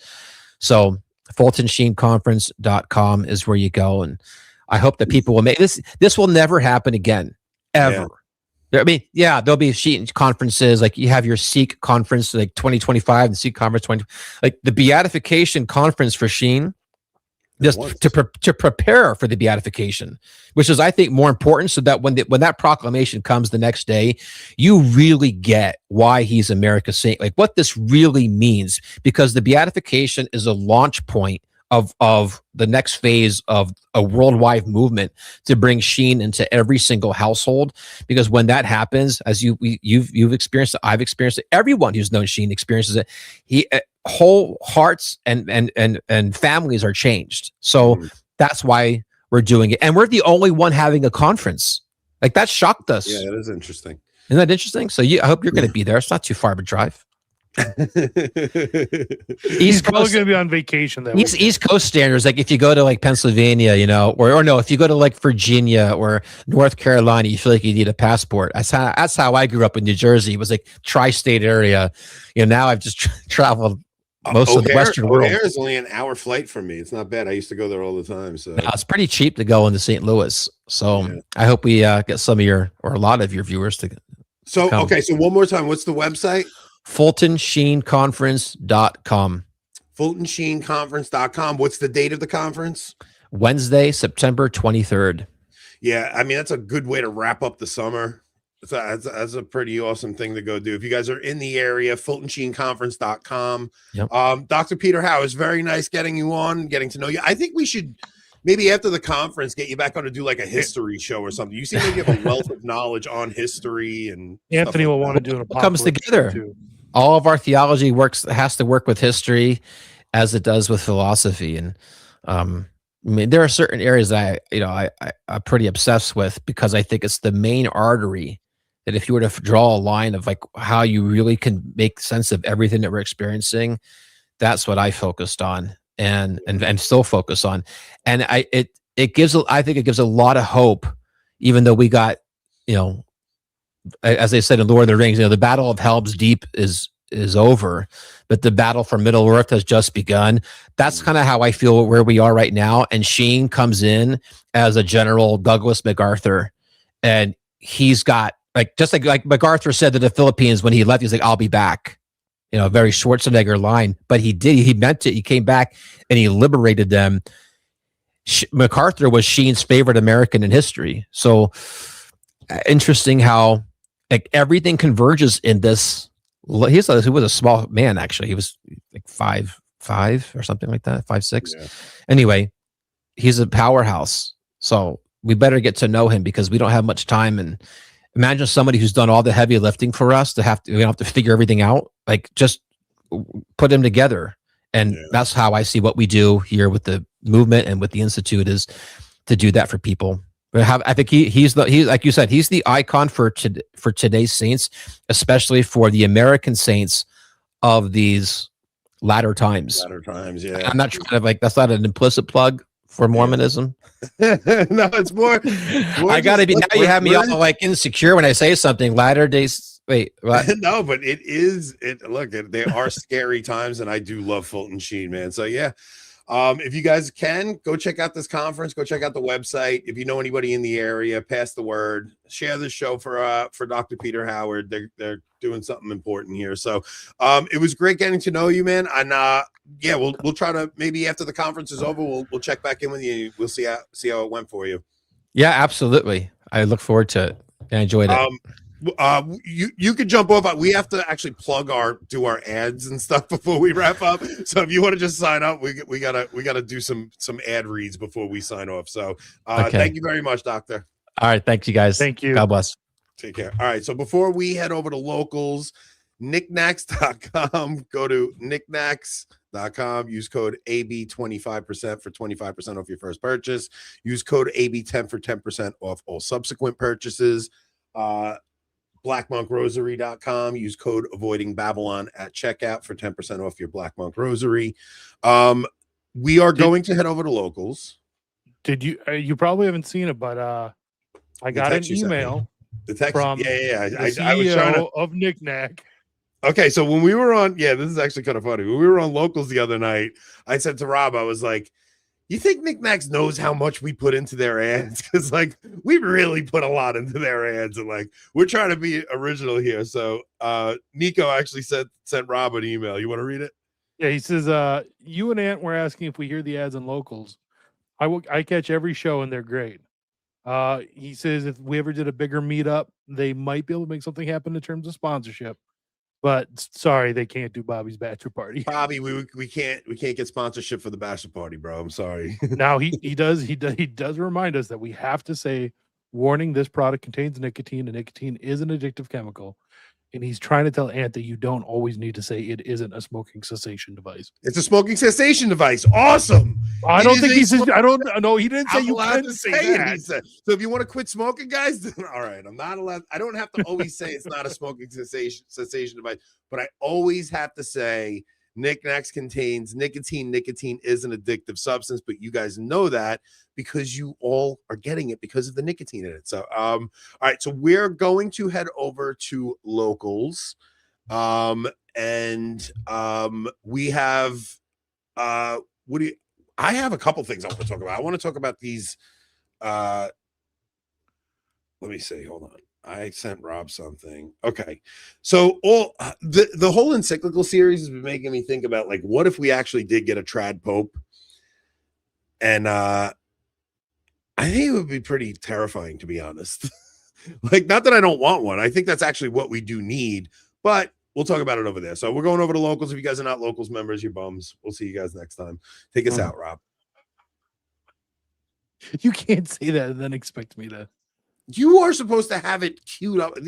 S2: So FultonSheenConference.com is where you go. And I hope that people will make this. This will never happen again, ever. Yeah. I mean, there'll be Sheen conferences. Like you have your Seek conference, like 2025 and Seek conference 20, like the beatification conference for Sheen, just to prepare for the beatification, which is, I think, more important, so that when that proclamation comes the next day, you really get why he's America's saint, like what this really means, because the beatification is a launch point of the next phase of a worldwide movement to bring Sheen into every single household. Because when that happens, as you've experienced it, I've experienced it, everyone who's known Sheen experiences it. Whole hearts and families are changed. So that's why we're doing it, and we're the only one having a conference. Like that shocked us.
S1: Yeah, that is interesting.
S2: Isn't that interesting? So I hope you're going to be there. It's not too far of a drive.
S3: He's probably going to be on vacation.
S2: East Coast standards, like if you go to Pennsylvania, or no, if you go to Virginia or North Carolina, you feel like you need a passport. That's how I grew up in New Jersey. It was like tri-state area. Now I've just traveled most of the Western world.
S1: O'Hare is only an hour flight from me. It's not bad. I used to go there all the time. So
S2: it's pretty cheap to go into St. Louis. So I hope we get some of a lot of your viewers to.
S1: So come. Okay, so one more time, what's the website?
S2: FultonSheenConference.com.
S1: FultonSheenConference.com. What's the date of the conference?
S2: Wednesday, September 23rd.
S1: Yeah, I mean, that's a good way to wrap up the summer. That's a pretty awesome thing to go do. If you guys are in the area, FultonSheenConference.com.
S2: Yep.
S1: Dr. Peter Howe, it's very nice getting you on, getting to know you. I think we should maybe after the conference get you back on to do like a history show or something. You seem like you have a wealth of knowledge on history, and
S3: Anthony
S1: like
S3: will want to do an
S2: it comes
S3: apocalypse
S2: together.
S3: too.
S2: All of our theology has to work with history as it does with philosophy. And I mean, there are certain areas that I'm pretty obsessed with, because I think it's the main artery that if you were to draw a line of like how you really can make sense of everything that we're experiencing, that's what I focused on and still focus on. And I think it gives a lot of hope, even though we got, as they said in Lord of the Rings, the battle of Helm's Deep is over, but the battle for Middle Earth has just begun. That's kind of how I feel where we are right now. And Sheen comes in as a General Douglas MacArthur, and he's got just like MacArthur said to the Philippines when he left, he's like, "I'll be back." Very Schwarzenegger line, but he did. He meant it. He came back and he liberated them. MacArthur was Sheen's favorite American in history. So interesting how everything converges in this. He was a small man, actually. He was like 5'5" or something like that, 5'6". Yeah. Anyway, he's a powerhouse. So we better get to know him, because we don't have much time. And imagine somebody who's done all the heavy lifting for us we don't have to figure everything out. Like, just put him together. And that's how I see what we do here with the movement and with the Institute, is to do that for people. I think he's like you said, he's the icon for today's saints, especially for the American saints of these latter times.
S1: Latter times, yeah.
S2: I'm not trying to that's not an implicit plug for Mormonism.
S1: No, it's more
S2: I gotta be. Now you have me all like insecure when I say something. Latter days. Wait, what?
S1: No, but it is. Look, they are scary times, and I do love Fulton Sheen, man. So yeah. If you guys can, go check out this conference, go check out the website. If you know anybody in the area, pass the word, share the show for Dr. Peter Howard. They're doing something important here. So it was great getting to know you, man. And we'll try to, maybe after the conference is over, we'll check back in with you. We'll see how it went for you.
S2: Yeah, absolutely. I look forward to it. I enjoyed it.
S1: You could jump off. We have to actually do our ads and stuff before we wrap up. So if you want to just sign up, we gotta do some ad reads before we sign off. So Thank you very much, Doctor.
S2: All right, thank you guys.
S3: Thank you.
S2: God bless.
S1: Take care. All right, so before we head over to locals, knickknacks.com, go to knickknacks.com, use code AB25% for 25% off your first purchase. Use code AB10 for 10% off all subsequent purchases. blackmonkrosary.com, use code avoiding Babylon at checkout for 10% off your Black Monk Rosary. We are going to head over to locals.
S3: Did you probably haven't seen it, but I got an email from the CEO
S1: I was trying to,
S3: of Knickknack.
S1: Okay, so when we were on, this is actually kind of funny. When we were on locals the other night, I said to Rob, I was like, you think Knickknacks knows how much we put into their ads? Because we really put a lot into their ads, and we're trying to be original here. So Nico actually sent Rob an email. You want to read it?
S3: Yeah, he says, you and Ant were asking if we hear the ads in locals. I catch every show and they're great. He says if we ever did a bigger meetup, they might be able to make something happen in terms of sponsorship. But sorry, they can't do Bobby's bachelor party.
S1: Bobby, we can't get sponsorship for the bachelor party, bro. I'm sorry.
S3: Now he does remind us that we have to say, warning, this product contains nicotine, and nicotine is an addictive chemical. And he's trying to tell Ant that you don't always need to say it isn't a smoking cessation device.
S1: It's a smoking cessation device. Awesome.
S3: I don't think he said. I don't know. He didn't say you couldn't say that.
S1: He said. So if you want to quit smoking, guys, all right. I'm not allowed. I don't have to always say it's not a smoking cessation device, but I always have to say Knickknacks contains nicotine. Nicotine is an addictive substance, but you guys know that because you all are getting it because of the nicotine in it. So, all right. So we're going to head over to locals, and we have I have a couple things I want to talk about. I want to talk about these. Let me see. Hold I sent Rob something. Okay. So all the whole encyclical series has been making me think about, like, what if we actually did get a trad pope? And I think it would be pretty terrifying, to be honest. Like, not that I don't want one. I think that's actually what we do need, but we'll talk about it over there. So we're going over to locals. If you guys are not locals members, you're bums. We'll see you guys next time. Take us out, Rob.
S3: You can't say that and then expect me to.
S1: You are supposed to have it queued up. I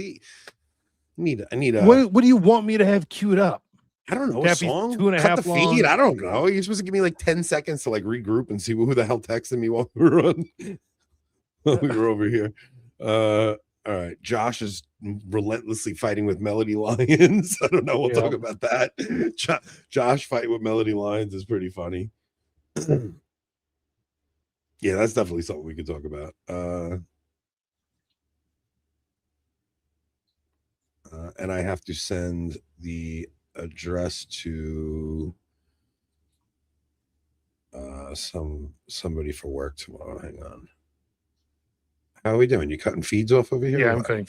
S1: need a
S3: What do you want me to have queued up?
S1: I don't know, a
S3: Happy
S1: song?
S3: 2.5
S1: Cut the feed.
S3: long.
S1: I don't know. You're supposed to give me like 10 seconds to like regroup and see who the hell texted me while we were on. While we were over here. All right. Josh is relentlessly fighting with Melody Lions. I don't know. We'll talk about that. Josh fighting with Melody Lions is pretty funny. Yeah, that's definitely something we could talk about. And I have to send the address to somebody for work tomorrow. Hang on. How are we doing? You cutting feeds off over here?
S3: Yeah, I'm cutting feeds.